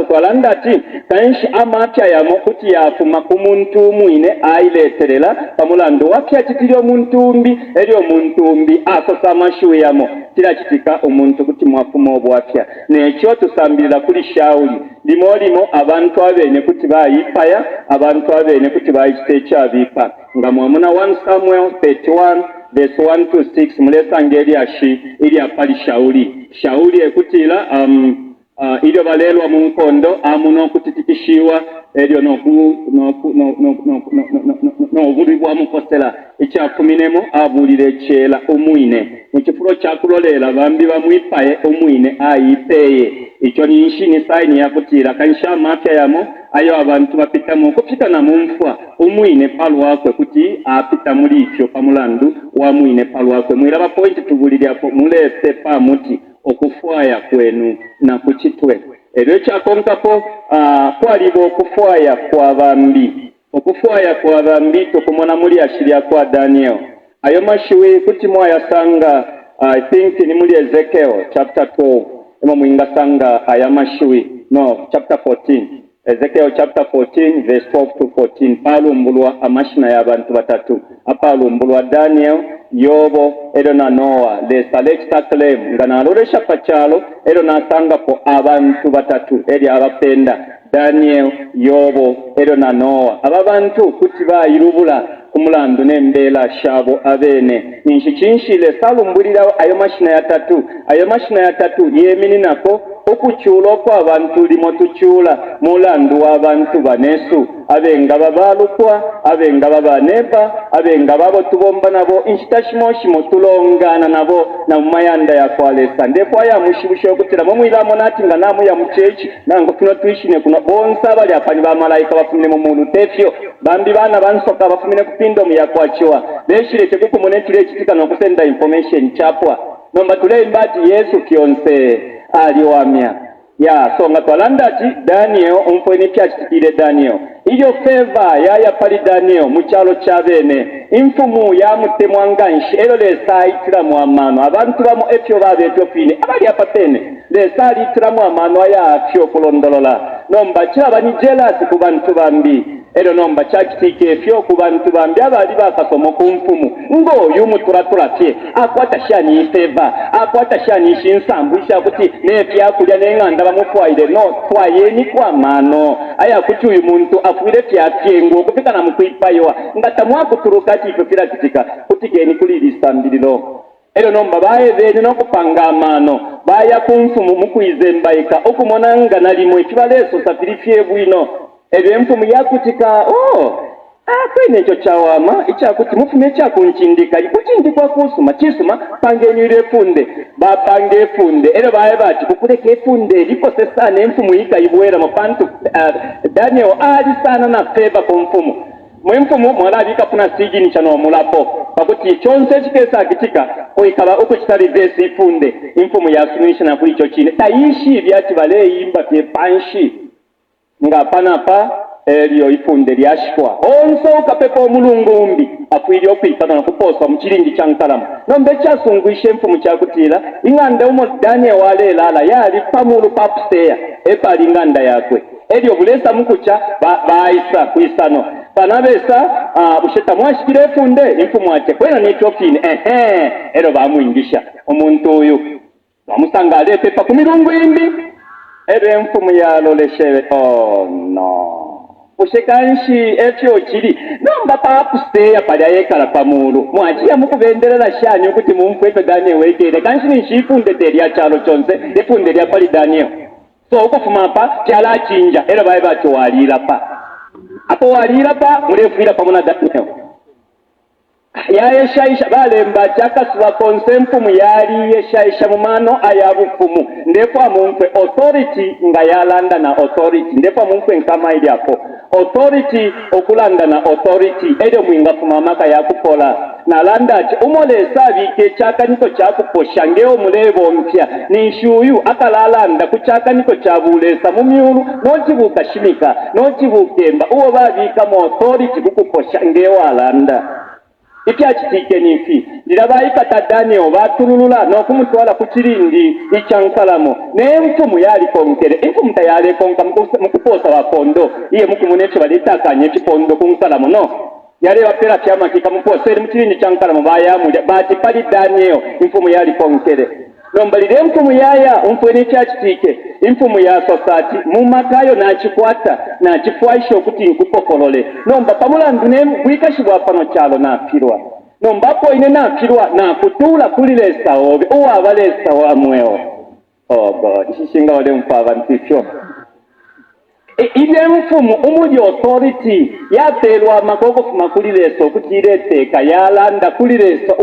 twalanda ati kanshi amapya yamo kuti yafuma kumuntu mwine aileterera pamulandu wapya kitiri omuntumbi eri omuntumbi asosa amashuwe yamo kirakitika omuntu kuti mwafuma obwapya nekyo tusambirira kuli Shawuli limo abantu abene kuti bayipaya abantu abene kuti bayitecha abipa nga mwamuna 1 Samuel 31 verse 1 to 6 mulesa ngeri ashi ili apali Shawuli ekutila ilyo balelwa mu nkondo amuno okutitikishiwa elyo n'obulibwa mukosela ekyakuminemu abulira ekyela omwine mu kifulo kyakuloleela bambi bamwipaye omwine ayipeeye ekyo ninshini sayini yakutira kanisha amafya yamo ayo abantu bapitamu okupita na mumfwa omwine palwakwe kuti apita muri ifyo pamulandu wa mwine palwakwe mwiraba pointi tubuliryapo muleese pamuti okufwaya kwenu na kuchitwe ebyo kyakonkako kwaliba okufwaya kwa bambi okufwaya kwa bambi tukumona muri ashiria kwa Daniel ayo mashiwi kuti mwayasanga I think ni muri Ezekiel chapter 12 ema mwingasanga aya mashiwi no chapter 14 Ezekiel chapter 14 verse 12 to 14 palumbulwa amashina y'abantu batatu apalumbulwa Daniel Yobo ero na Noah le selecta claim ngana loresha pachalo ero nasanga po abantu batatu eri abapenda Daniel Yobo ero na Noah ababantu kuti bayirubula kumulandu n'embeera shabo abene ninshichinshile salumbulira ayo mashina ya tatu yemini nako okuchulo kwa abantu limo tuchula mulandu w'abantu banesu abenga babalukwa abenga babaneba abenga babo tubomba nabo inshitashimoshimo tulongana nabo na mumayanda ya kwalesa ndefo aya mushibusho okutira mumwilamo nati nga namu ya muchechi nango tuno tuishine kuno bonsa bali apani ba malaika bafumine mu muntu tefyo bambi bana bansoka bafumine kupindo mu yakwachiwa beshire chekuko monetire chitika no kusenda information chapwa nomba tule mbati Yesu kionse aliwamya ya songa twalandati Daniel umfweni pyachitikire Daniel iyo favor yaya pali Daniel muchalo chabene imfumu ya mutemwanganshi ero lesa itira mu amano abantu bamo efyo babetyo fine abali apatene lesa itira mu amano aya afyo kulondolola nomba cyabani jealous ku bantu bambi ero nomba cyakitike efyo ku bantu bambi abali bakasomo ku mfumu ngo yumuturaturapye akwata shani favor akwata shani shinsambu ishakuti nepya kulya nenganda bamufwaire no twayeni kwa mano aya kuti uyu muntu afuire pyapyengo kupika na mukwipayo ngatamwa kuturuka kito kila kitika kutigeni kulilistambiriro ero nomba baebene nokupanga amano baya kumfumu mukwizembaika okumonanga nalimwe kibaleso safirifye bwino ebyo mfumu yakutika kwene ekyo kyawama ekyakuti mufume ekyakunchindika ikuchindikwa kusuma kisuma pangenyire funde bapange efunde ero baye bati kukuleka efunde likosesana emfumu yikayibwera mupantu Daniel ali sana na favor ku mfumu mwemfumu mwalabika kuna sigini chano mulapo bakuti chonse chikesa kitika oikaba okukitali vesi ifunde imfumu yasumisha na kuli icho chine taishi byati bale yimba pye panshi nga panapa elio ifunde lyashikwa onso kapepo omulungumbi akwiri okwitana na kuposwa mu kiringi kya nkalamu nombe kyasungwishe mfumu kyakutira inganda umo Daniel walelala yali pamulu papsteya epali inganda yakwe elio bulesa mukucha baisa kwisano panabesa busheta mwashikire efunde imfumu ate kwena nichofine ero bamwingisha omuntu uyu bamusanga alete pa kumilungu imbi ero emfumu yaloleshewe no ushekanshi etyo kiri nomba papusteya palya yekala pamulu mwachiya mukubenderera shani ukuthi mumfwepe Daniel wekere kanshi nishifunde terya chalo chonse efunde lya pali Daniel so ukufuma pa chala chinja ero baye bacho walira pa apo walira pa mulefira pamona Daniel ya yeshaisha balemba chakasiba konsemfumu yali yeshaisha mumano ayabufumu ndefo mumfe authority nga yalanda na authority ndefo mumfe nkama ili hapo authority okulanda na authority edo mwinga fumamaka yakupola na landachi umolesa bike chakaniko chakuposha ngeo mulebo mpya nishuyu akalalanda kuchakaniko chabulesa mumyulu nochibuka shimika nochibukemba uwo babika mu authority kukuposha ngeo alanda ikyakitike nifi ndirabayikata Daniel batululula n'okumutwala ku kirindi ekyankalamo n'emfumu yali konkere emfumu tayali konka mukuposa bakondo iye mukumuneke balitakanye ekipondo ku nkalamo no yali bapera kyamakika muposa eri mu kirindi kyankalamo bayamulya bati pali Daniel emfumu yali konkere nombalire emfumu yaya umfweni kyakitike emfumu ya society mumakayo nakikwata nakifwaisha okuti nkupokolole nomba pamulandu nebwikashibwa pano kyalo nafirwa nomba ko ine nafirwa nakutula kulilesa obe owabalesa wamwewo Oh God, ishinga wale mpava ntipyo. Ile mfumu umuli authority yaterwa makoko kumakulireso kutirete yalanda kulireso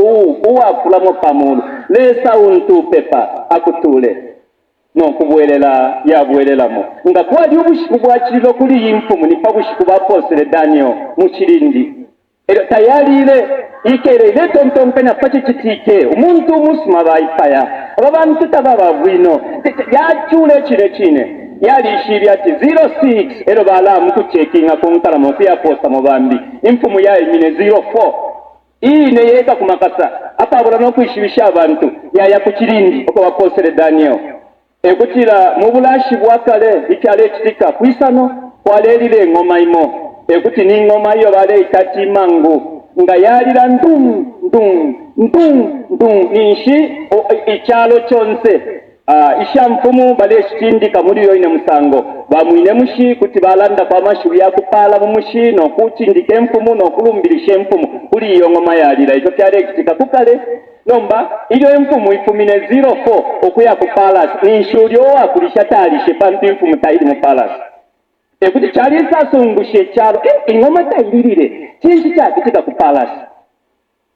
uwafulamo pamulu lesa untu pepa akutule no kubwelela yabwelelamo nga kwali obushiku bwakiriro kuli imfumu nipa bushiku bapostole Daniel mukirindi ero tayalire ikere ile tontonkanya paki kitike umuntu musuma bayipaya ababantu tabababwino yachule kire kine yalishiri ati 06 ero balamu kuchekinga kunkalamo kuyaposta mubambi imfumu yayimine 04 ine yeka kumakasa apabula nokwishibisha abantu yaya kukirindi oko bapostole Daniel ekutira mubulashi bwakale ikyale kitika kwisano kwalelile ngoma imo ekuti ni ngoma iyo bale itati mangu nga yalira ndung nishi ikyalo kyonse ishamfumu bale shitindika muri yo ine musango bamwine mushi kuti balanda kwa mashuri ya kupala mu mushi no kutindika emfumu no kulumbirisha emfumu kuli iyo ngoma yalira icyo cyare kitika kukale nomba iyo emfumu ifumine 04 okuya ku palace ninshuri yo akulisha talishe pantu emfumu tayiri mu palace ekuti cyari sasungushe cyaro ingoma tayirire kinshi cyakitika ku palace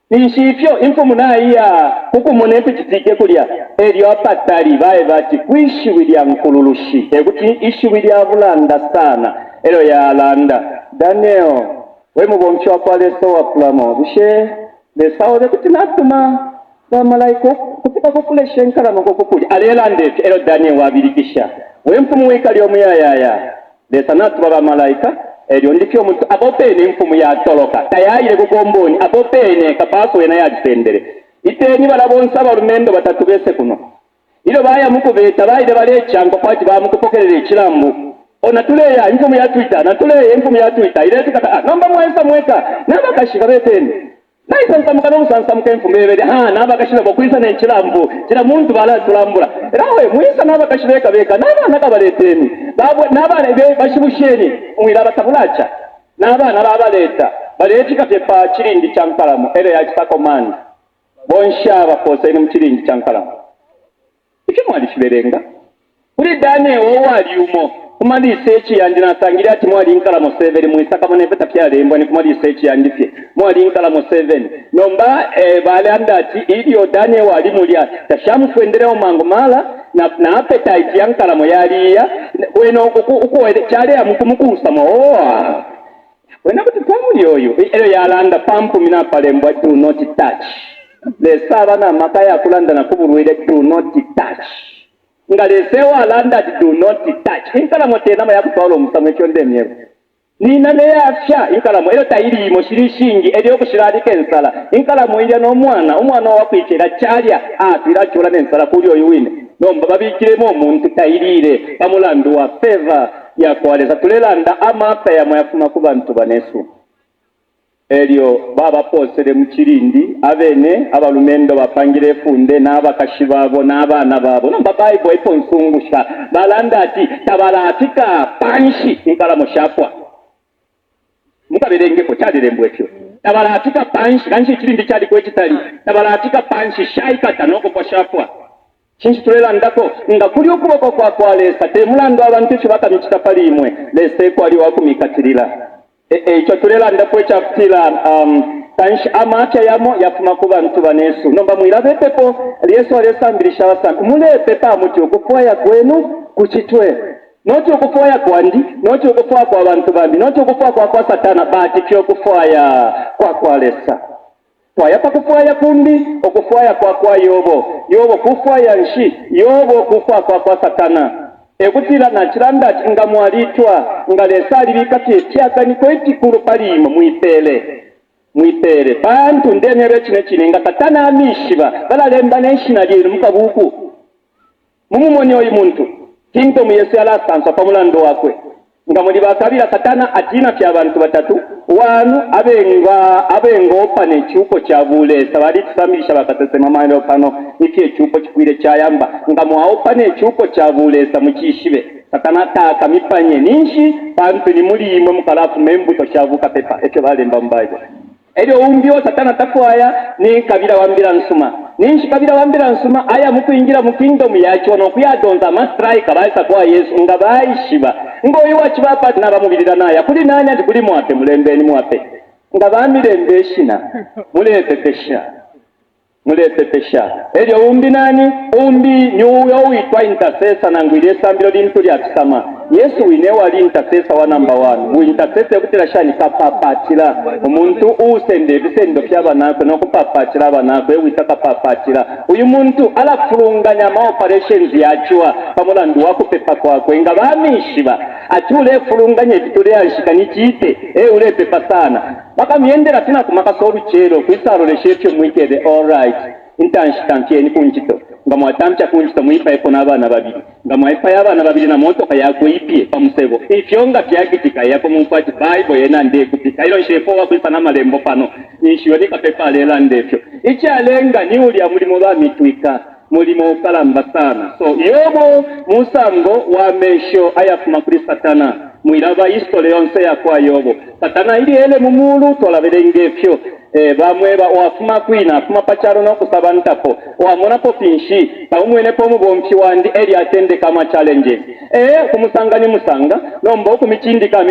nishifyo imfumu nayiya kuko munepe kitike kulya elyo apatali bae bati kwishibirya nkululushi ekuti ishibirya bulanda sana elo ya landa Daniel we muboncho akwaleso wa kulamo bishe lesawo bekuti natuma ba malaika kupita kukulesha nkala no kukulya alelande elo Daniel wabirikisha we mfumu wekali omuyayaya lesanatu ba malaika elyo ndikyo omuntu abopene imfumu yatoloka tayayire kugomboni abopene kapaso wena yadisendere iteni balabonsa balumendo batatu bese kuno ilo baya mukubeta bayire balechango kwati bamukupokerera ekirambu ona tuleya imfumu yatwita na tuleya imfumu yatwita ile tikata nomba mwesa mweka nabakashika beteni naisa mukano musansa mukemfumu bebere nabakashira bokwisa n'ekirambu kira muntu bala tulambula rawe mwisa nabakashireka beka nabana kabaleteni nabana be bashibusheni mwira batabulacha nabana babaleta baletika pepa kirindi cyankalamu ere ya kisakomani bonsha bapose ni mukirindi cyankalamu iki mwali kiberenga kuri Daniel wo wali umo kumali sechi yandi nasangira ati mwali nkalamu 7 muisaka mone peta pyarembo ni kumali sechi yandi pye mwali nkalamu 7 nomba bale andati ilio Daniel wali mulya tashamu fwendereo mangu mala na appetite yankalamu yaliya weno uko chale ya mukumukusa mo wena kuti pamu yoyo elo yalanda pampu mina palembo do not touch lesaba na makaya kulanda na kubulwele do not touch ngalesewa alanda do not touch inkalamu tena ma yakutwala musamwe kyondemye nina ne yafya inkalamu elo tayiri mo shirishingi elyo kushiralika ensala inkalamu ilya no umwana wakwikira cyalya atira cyula n'ensala kuli oyo wine nomba babikiremo omuntu tayirire bamulandu wa favor yakwaleza tulelanda amapa yamuyafuna ku bantu banesu elyo baba posere mukirindi abene abalumendo bapangire funde n'abakashi babo n'abana babo nomba Bible ipo nsungusha balanda ati tabalatika panshi inkalamu shapwa mukaberenge ko cyalirembwe cyo tabalatika panshi kanshi kirindi cyali ko kitali tabalatika panshi shaika tanoko kwa shapwa kinshi tulela ndako nga kuli okuboko kwa kwalesa temulando abantu kibaka mikitapali imwe lese kwali wakumikatirira ekyo tulela ndako ekyakutira kanshi amacha yamo yafuma ku bantu banesu nomba mwirabe pepo Yesu alesambirisha abasantu mulepe pamuti okufwaya kwenu kuchitwe noti okufwaya kwandi noti okufwaya kwa bantu bambi noti okufwaya kwa Satana bati kyo okufwaya kwa kwalesa kwaya pakufwaya kundi okufwaya kwa yobo kufwaya nshi yobo kufwa kwa Satana ekutira na kiranda nga mwalitwa nga lesali bikati kyakani kwetikulu palimo mwipele bantu ndenere kine nga Satana amishiba balalemba n'enshina lyeru mukabuku mumumoni oyo muntu kingdom Yesu alasansa pamulando wakwe nga muri bakabira Satana atina kya abantu batatu wanu abenga opane chuko cha bulesa bali tusamirisha bakatese mamano pano iki chuko chikwire chayamba nga mwaopane chuko cha bulesa mukishibe Satana taka mipanye ninshi bantu ni muri imwe mukalafu membu to chavuka pepa ekyo balemba mbaye Elyo umbyo satana tafwaya ni kabira wambira nsuma. Ninshi kabira wambira nsuma aya mukuyingira mu kingdom yacho no kuyadonza mastrike abaisa kwa Yesu nga bayishiba. Ngo yiwa chibapa nabamubirira naye kuli nani ati kuli mwape mulembeni mwape. Nga bamirembeshina mulepepesha. Elyo umbi nani? Umbi nyuyo uitwa intercessor nangwile sambiro lintu lya kusama. Yesu winewa ali intercessor wa number 1. Intercessor kutira shani kapapatira. Umuntu usende bisendo by'abanako no kupapatira abanako ewita kapapatira. Uyu muntu ala kufulunganya ma operations yachwa pamulandu wako pepa kwako nga bamishiba. Achule fulunganye bitule yanshikani kite ule pepa sana. Baka miendera tina kumakasoru chero kwisaro leshefyo mwikede all right. Intanshikantye ni kunchito nga mwatamcha kunchito muipa epo n'abana babiri nga mwaipa y'abana babiri na motoka yako ipye pamusebo ifyo nga byagitika yako mumfati Bible yena ndekutika ilo shefo wakwisa na malembo pano nishiyonika pepa lela ndefyo ichalenga ni uli mulimo bamitwika mulimo kalamba sana. So Yobo musango wa mesho ayafuma kuri Satana mwiraba history yonse yakwa Yobo. Satana ili ele mumulu tolaberengefyo bamwe wafuma kwina afuma pacharo no kusaba ntapo wamona po pinshi baumwene po mubompi wandi eli atende kama challenges kumusanga musanga nombo kumicindika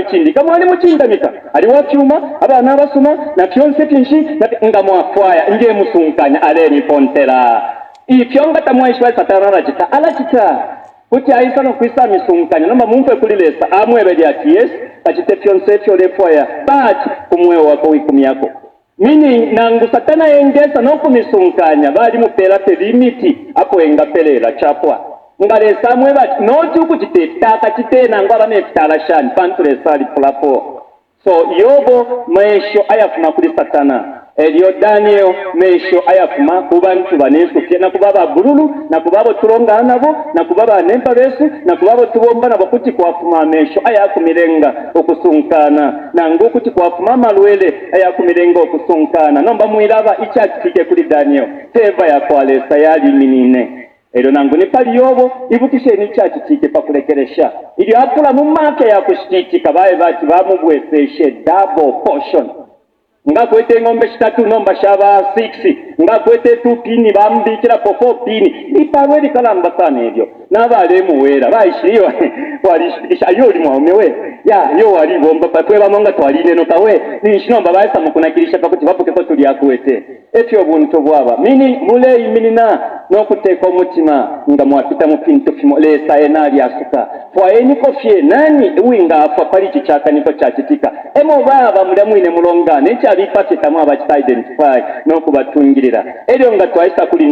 mwali mucindamika ali wacyuma abana basuma na pyonse pinshi nga mwafwaya nje musunkanya aleni pontera ifyo nga tamwaishwa Satana alachita kuti aisa no kwisa misunkanya noma mumpe kulilesa amwebeli ati yes kachite pyonse fyo lefwaya but kumwe wako wikumyako. Meaning nangu Satana engesa no kumisunkanya bali mupera te limiti apo engapelela chapwa ngale samwe bati no tukutite taka kitena ngaba ne ftarashan pantule sali pulapo. So Yobo mesho ayafuma kuri Satana elio Daniel mesho ayafuma kubantu banesu na kubaba bululu na kubabo tulonga nabo na kubaba nempa besu na kubabo tubomba na bakuti kwafuma mesho ayakumirenga okusunkana na ngokuti kwafuma malwele ayakumirenga okusunkana nomba mwiraba icyatike kuri Daniel teva ya kwalesa yali minine. Ero nangu ni pali Yobo ibutishe ni cyatike pakulekeresha ili akula mu make ya kushitika bae bati bamubweseshe double portion. Nga kwete ngombe 3 nomba shaba 6 nga kwete 2 pini bambikira po 4 pini ipalwe kalamba sana hivyo nabale muwera bayishiriwa walishikisha yoli mwamewe ya yo wali bomba patwe bamonga twaline no kawe ni shinomba bayisa mukunakirisha pakuti bapoke ko tuli yakwete etyo buntu bwaba mini mule iminina no kuteka umutima nga mwapita mu pinto fimo lesa enali asuka kwa eniko fye nani winga afa pali kichaka niko chakitika emo baba mulamwine mulongane bipate tamu abachita identify no kubatungirira elyo nga twaisa kuli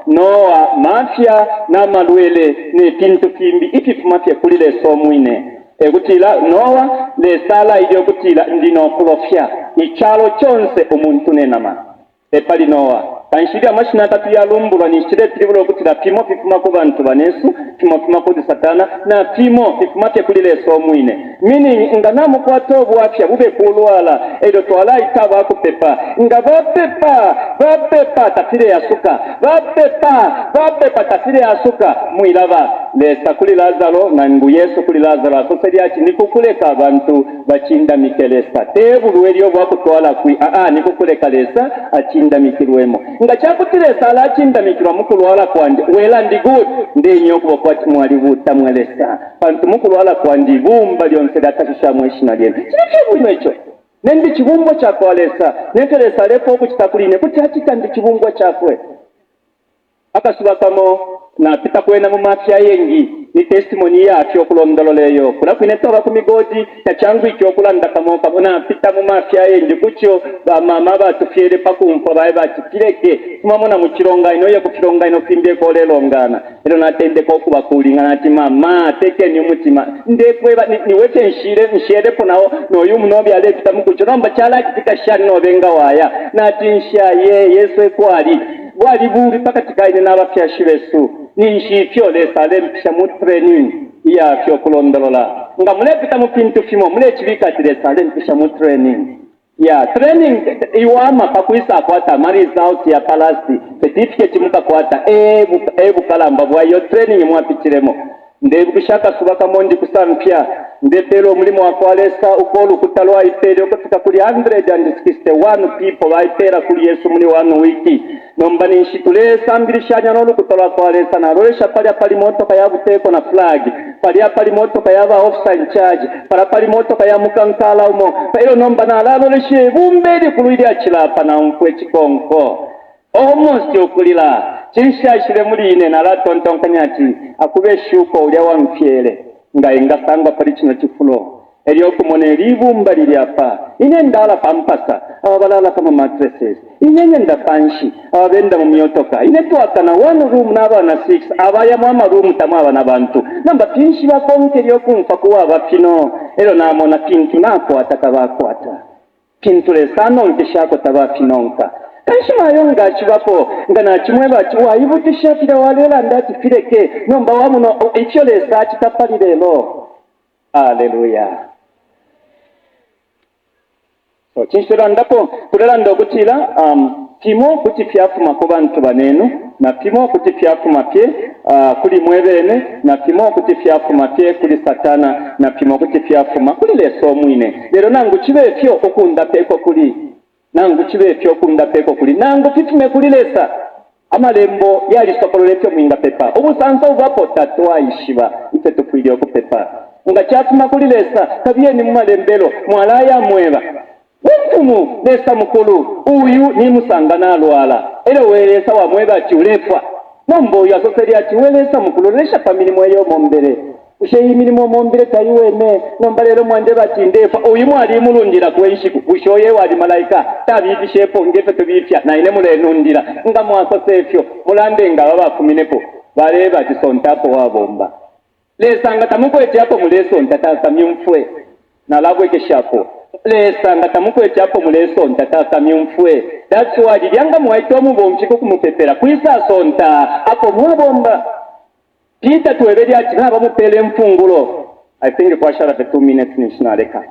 Noah mafia na malwele ne pintu kimbi ikifumafya kuli leso mwine egutila Noah le sala idyo gutila ndino kulofya ichalo chonse omuntu nenama epali Noah kanshiri amashina 3 ya lumbulwa nishire tribulo gutila pimo pifuma ku bantu banesu pimo ku Satana na pimo pifuma kuli leso mwine meaning nganamu kwato bwafya bube kulwala edo twala itaba kupepa nga bapepa tafire yasuka bapepa tafire yasuka mwiraba lesa kuli Lazaro na ngu Yesu kuli Lazaro asoseri ati nikukuleka abantu bachinda mikelesa tebulu elyo bwakutwala kwi nikukuleka lesa achinda mikirwemo nga chakutiresa ala achinda mikirwa mukulwala kwandi wela ndi good ndenyo kuba kwati mwali buta mwelesa bantu mukulwala kwandi bumba lyonse datashisha mweshina lyene chifyo echo nendi kibumbo chakwalesa neteresa lepo okukitakuline kuti achita ndi kibumbo chafwe akasuba kamo na pita kwena mu mafia yengi ni testimony yafyo okulondololeyo kuna kwinetoba ku migodi tachangu ikyo okulanda kamoka bona pita mu mafia yengi kucho bamama batufyere pakumpo bae batikireke tumamona mu kironga ino ye ku kironga ino kimbe ko lelongana ero natende ko kuba kulingana ati mama teke ni mutima ndekweba ni wete nshere ponawo no yumunobi ale pita mu kuchiromba chala kitika shani no benga waya natinsha Yesu ekwali wali buri pakatikaine n'abafya shibesu ninshifyo lesa lempisha mu training ya fyo kulondolola nga mulepita mu pintu fimo mule chibika tiresa lempisha mu training ya training iwama pakuisa kwata result ya palasti certificate muka kwata ebu kalamba bwa yo training mwapichiremo ndebukishaka subaka mondi kusampya ndetero omulimu wakwalesa ukolu kutalwa ipere okufika kuli 161 people baipera kuli Yesu muli 1 wiki nomba ninshitulesa mbirishanya n'olukutalwa kwalesa nalolesha pali motoka ya buteko na flag pali motoka ya ba officer in charge pali motoka ya mukankala umo ero nomba nalaloleshe bumberi kulwiri achilapa na mfwe chikonko almost okulila chinshashire muri ine nalatontonkanyati akubeshuko ulya wampyele ngayengasangwa pali kino kifulo eryokumona eribumba liryapa ine ndala pampasa ababalala kama mattresses inyenye ndapanshi ababenda mu myotoka ine twakana 1 room n'abana 6 abaya mu room tamu abana bantu namba pinshi bakonke eryokumfa kuwa abapino ero namona pintu nakwata kabakwata pintu lesano nkishako tabapinonka kanshima nga kibapo nga nakimwe bati wayibutishakira walela ndati fireke nomba wamuno ekyo lesa kitapali lelo haleluya so kinshira ndapo kulelanda okutira timo kuti fyafuma ku bantu banenu na timo kuti fyafuma pye kuli mwebene na timo kuti fyafuma pye kuli satana na timo kuti fyafuma kuli leso omwine lero nangu kibefyo okunda peko kuli nangu kibefyo okunda peko kuli nangu titume kuli lesa amalembo yali sokololefyo mwinga pepa obusansa uvapo tatwaishiba ife tukwili okupepa nga kyatuma kuli lesa kabiyeni mu malembelo mwalaya mweba Wentumu lesa mukulu uyu ni musanga nalwala era welesa wamweba ati ulefwa nombo uyu asoseri ati welesa mukulu lesha pamilimu eyo mombere usheyi milimo mombere tayiweme nomba lero mwande bati ndefa uyu mwali mulundira kwenshiku ushoye wali malaika tabitishepo ngefe tubifya na ine mulenundira nga mwasosefyo mulande nga baba kuminepo baleba ati sontapo wabomba lesa nga tamukwete hapo muleso ntatasa myumfwe na labwe keshapo lesa nga tamukwete hapo muleso ntatasa myumfwe that's why lyanga mwaito mubomchiko kumupepera kwisa sonta hapo mwabomba Pita tuwebeli ati naba mupele mfungulo I think kwa shara 2 minutes nishinaleka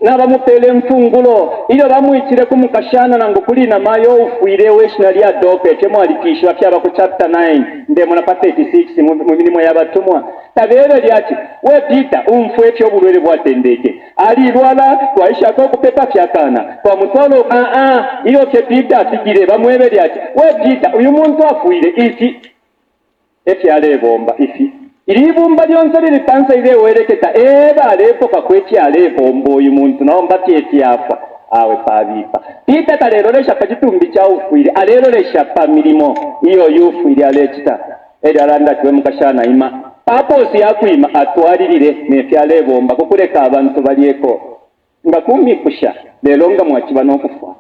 naba mupele mfungulo iyo bamuitire kumukashana nango kuli na mayo ufuire weshinali ya dope chemo alikishwa kyaba ku chapter 9 ndemo na 36 mu milimo y'abatumwa tabebeli ati we Pita umfwe cyo bulwele bwatendeke ali lwala twaisha ko kupepa fyakana kwa mutolo iyo ke Pita atigire bamwebeli ati we Pita uyu muntu afuire iki efyale bomba ifi ilibumba lyonse lili pansa ile wereketa eba lepo kakwetya bombo uyu muntu naomba tietyafa awe pabipa Pita talelolesha pa chitumbi cha ufuire alelolesha pa milimo iyo yufuire alechita eri alanda tiwe mukashana ima paposi yakwima atwalirire nefyale bomba kukuleka abantu balieko nga kumikusha lelo nga mwachiba n'okufa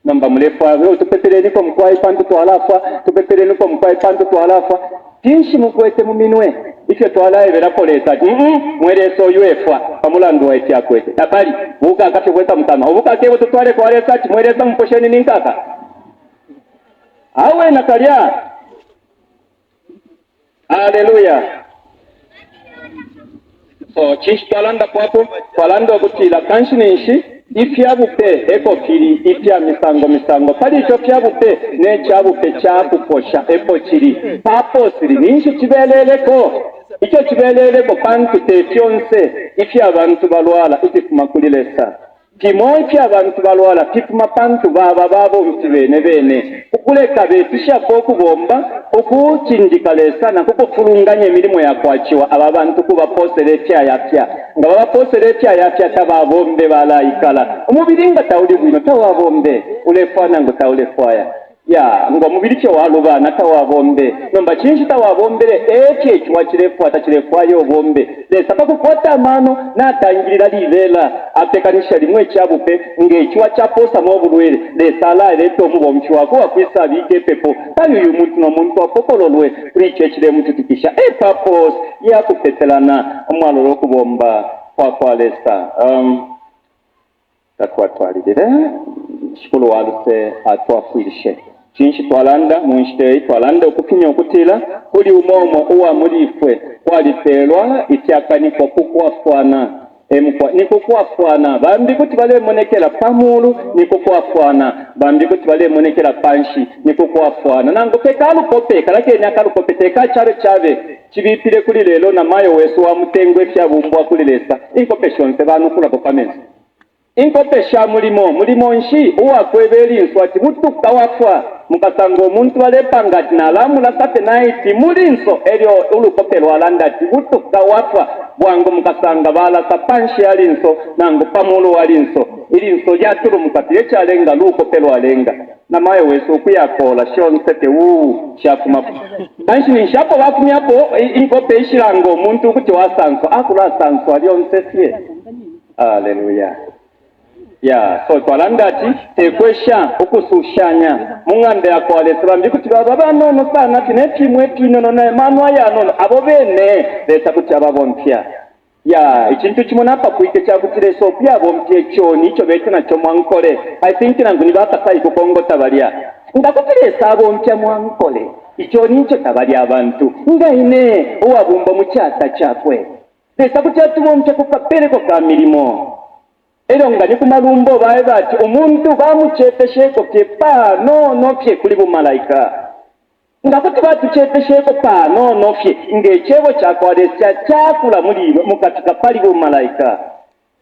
namba mulefa wewe tupepereni ko mkwai pantu twalafa tupepereni ko mkwai pantu twalafa tinshi mukwete mu minwe icyo twalaye berapolesa mwereso yuefwa pamulandu wa etya kwete tabali buka akafye kweta mutama ubuka kebo tutwale kwa lesa ati mweresa mposheni ninkaka awe nakalya haleluya so chishi twalanda kwapo twalanda okutila kanshinishi ifyabupe ekokiri ifya misango pali icho fyabupe nechabupe chakuposha epokiri paposiri ninshi chibeleleko icho chibeleleko pantu tefyonse ifya abantu balwala itifuma kulilesa kimo ifya abantu balwala tifuma pantu babo mtibene kukuleka betisha kokubomba okuchindikalesa na kukufulunganya emilimo yakwachiwa aba bantu kubaposera efya yafya nga babaposera efya yafya tababombe balayikala omubiri nga tawuli bwino tawabombe ulefwana ngo tawulefwaya ya ngo mubiri kyo walubana tawabombe nomba chinshi tawabombere ekyo ekiwa kirefwata kirefwayo obombe lesa pakukwata amano natangirira livela atekanisha limwe ekyabupe ng'ekiwa kyaposa mu obulwere lesa alaaleeta omubomki wako wakwisa biike pepo tali uyu muntu n'omuntu apokololwe kuri ekyo ekiremututikisha epapos yakupetelana omwalo olw'okubomba kwakwalesa takwatwalirire kikulu waluse atwafirishe chinshi twalanda munshitei twalanda okukinya okutila kuli umomo uwa mulifwe kwalipelwa ityakaniko kukwafwana niko kwafwana bambi kuti bale monekera pamulu niko kwafwana bambi kuti bale monekera panshi niko kwafwana nango pekalu kope kalake nyakalu kope teka chare chave chibipire kuli lelo na mayo wesu wa mutengwe fyabumbwa kuli lesa inkopeshonse banu kula kopamenzi inkopesha mulimo nshi uwa kwebeli nswati mutuka wafwa mukasanga omuntu balepangati nalamula sate naiti mulinso elyo ulukopelwa alandati mutuka wafwa bwangu mukasanga balasa panshi alinso nangu pamulu alinso ilinso lyatulu mukati yechalenga lukopelwa alenga na mayo wesu okuyakola shonsete shafuma panshi nishapo bakumyapo inkope ishilango omuntu kuti wasanso akulasanso alyonsefye. Haleluya. So twalandati tekwesha okusushanya mungambe akwalesa bambi kuti baba banono sana tinetimu nono na manwa ya nono abo bene leta kuti ababompya ikintu kimona pa kuike kya kutiresa opya abompye kyoni icho bete na cyo mwankole I think nangu ni bakasayi kukongota balya ndakutiresa abompya mwankole icho nicho tabalya abantu ngaine owabumba mu kyata kyakwe leta kuti atubompya kukapereko ka milimo. Ero nga nikumalumbo bae bati omuntu bamuchetesheko kepa no fye kuli bumalayika nga kuti batuchetesheko pa no fye ngechebo kyakwalesa kyakula muliwe mukatika pali bumalayika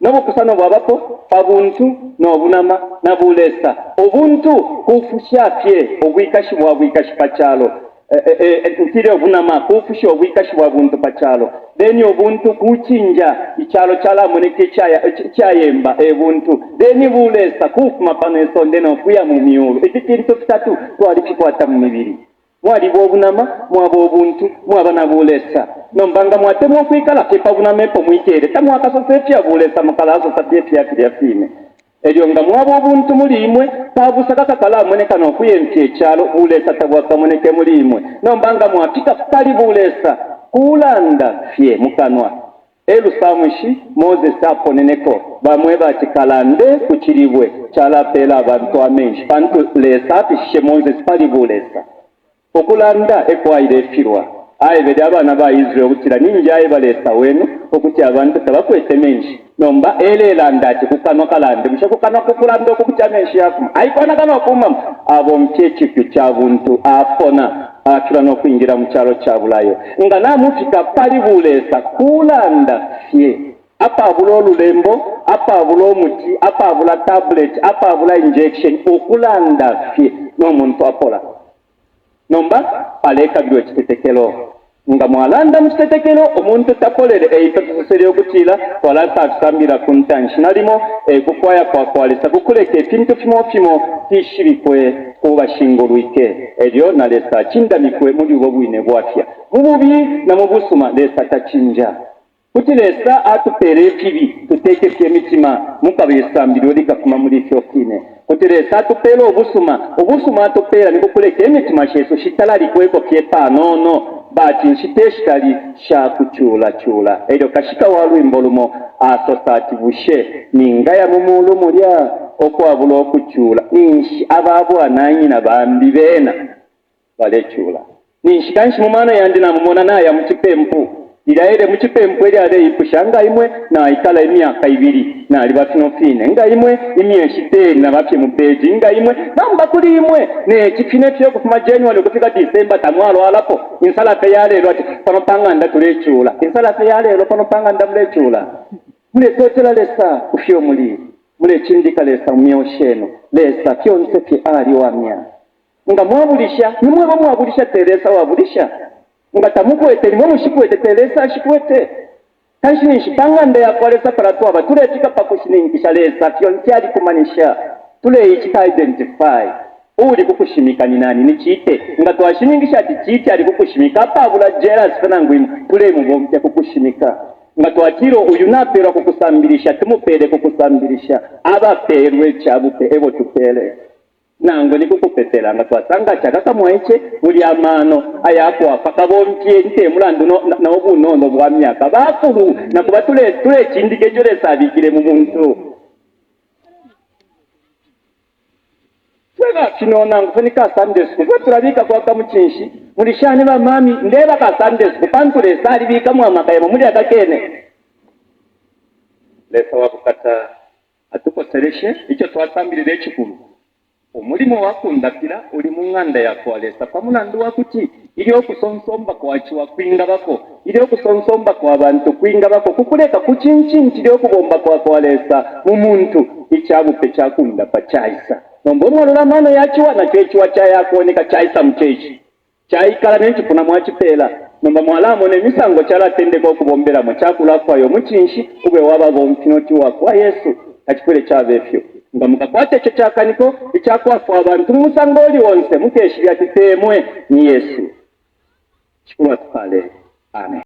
nobukusano bwabapo pabuntu nobunama nabulesa obuntu kufusha fye obwikashi bwabwikashi pachalo ntire obunama kufusha obwikashi bwabuntu pachalo deni obuntu kuchinja ichalo chala moneke chayemba ebuntu deni bulesa kufuma paneso ndeno kuya mu myulo ekintu kitatu twalikikwata mu mibiri mwali bobunama mwabo obuntu mwabana bulesa nombanga mwatemu okwikala kepa bunamepo mwikere tamwakasose fya bulesa mukalazo sabye fya fine elyo nga mwabo obuntu mulimwe tabusaka kakala moneka nokuyempye echalo bulesa tabwaka moneke mulimwe nombanga mwapika pali bulesa kulanda fye mukanwa elusamushi Moses aponeneko bamwe batikalande kuchiribwe chalapela abantu amenshi pantu lesa apishe Moses pali bulesa okulanda ekwaire firwa bedi abana ba Israel kutira ninjaye balesa wenu okuti abantu tabakwete menshi nomba elelanda ati kukanwa kalande bisha kukanwa kukulanda okuti menshi yakuma aikwana kana okuma abo mchechi cyabuntu afona akira no kwingira mu cyaro cyabulayo nga namufika pali bulesa kulanda fye apa abulo lulembo apa abulo muti apa abula tablet apa abula injection okulanda fye no muntu apola nomba paleka byo kitetekelo nga mwalanda mtetekelo omuntu tapolere eitotusere okutila walasa atusambira kuntanshi nalimo kukwaya kwa kwalisa kukuleke pintu fimo tishirikwe kubashingolwike elyo nalesa chinda mikwe muri ubwo bwine bwafya mububi na mubusuma lesa tachinja kuti lesa atupere kibi tuteke kyemitima mukabesambiro likafuma muri cyo kine kuti lesa atupere obusuma atupera nikukuleke emitima sheso shitalali kweko kyepa no bati nshiteshitali sha kuchula elyo kashika walwimbo lumo asosati bushe ningaya mumulu mulya okwabula okuchula ninshi ababu ananyina bambi bena balechula ninshi kanshi mumana yandina mumona naye mukipempu iraere mukipempu eli ale ipushanga imwe na ikala emyaka 2 na alibatino fine nga imwe imyeshi 10 na bapye mu page nga imwe namba kuli imwe ne kifine kyo kufuma January kufika December tamwalo alapo insala tayale ati kono panga ndatulechula insala tayale kono panga ndamlechula mule totela lesa kufyo mule chindika lesa myosheno lesa kyonse ki ali wamya nga mwabulisha nimwe mwabulisha teresa wabulisha nga tamukwete nimwe mushikwete teresa shikwete kanshi nishipanga nda yakwalesa paratwa batuletika pakushiningisha lesa kyonse ali kumanisha tule ichita identify uli kukushimika ni nani nichite nga twashiningisha ati chite ali kukushimika apa abula jealous fana ngwimu tule mubompya kukushimika nga twakiro uyu napera kukusambirisha tumupere kukusambirisha abaperwe cyabupe ebo tupere nango nikukupetela nga twasanga chakaka mweche uli amano ayako afakabompye nte mulandu na obunondo bwa myaka bakulu nakuba tule chindike jole sabikire mu muntu twega kinona ngufunika Sunday school turabika kwa kamuchinshi mulishane ba mami ndeba ka Sunday school pantule sali bika mu amakaya muri akakene lesa wabukata atukosereshe icyo twasambirira ekikulu omulimo wakundapira uli mu nganda yakwalesa pamulandu wakuti ili okusonsomba kwachiwa kwingabako ili okusonsomba kwa bantu kwingabako kukuleka kuchinchi ntili okubomba kwakwalesa mu muntu icyabupe cyakundapa chaisa nombo mwalola mano yachiwa na chechiwa chayakoneka chaisa mchechi chaikala nenchifuna mwachipela nomba mwalamo nemisango chalatendeka okubombera mu chakulakwayo muchinshi ube wababomphino chiwa kwa Yesu achikwele chabefyo nga mukakwata ekyo kyakaniko ekyakwafa abantu musango oli wonse mukeshirya kitemwe ni Yesu kikulu atukale amen.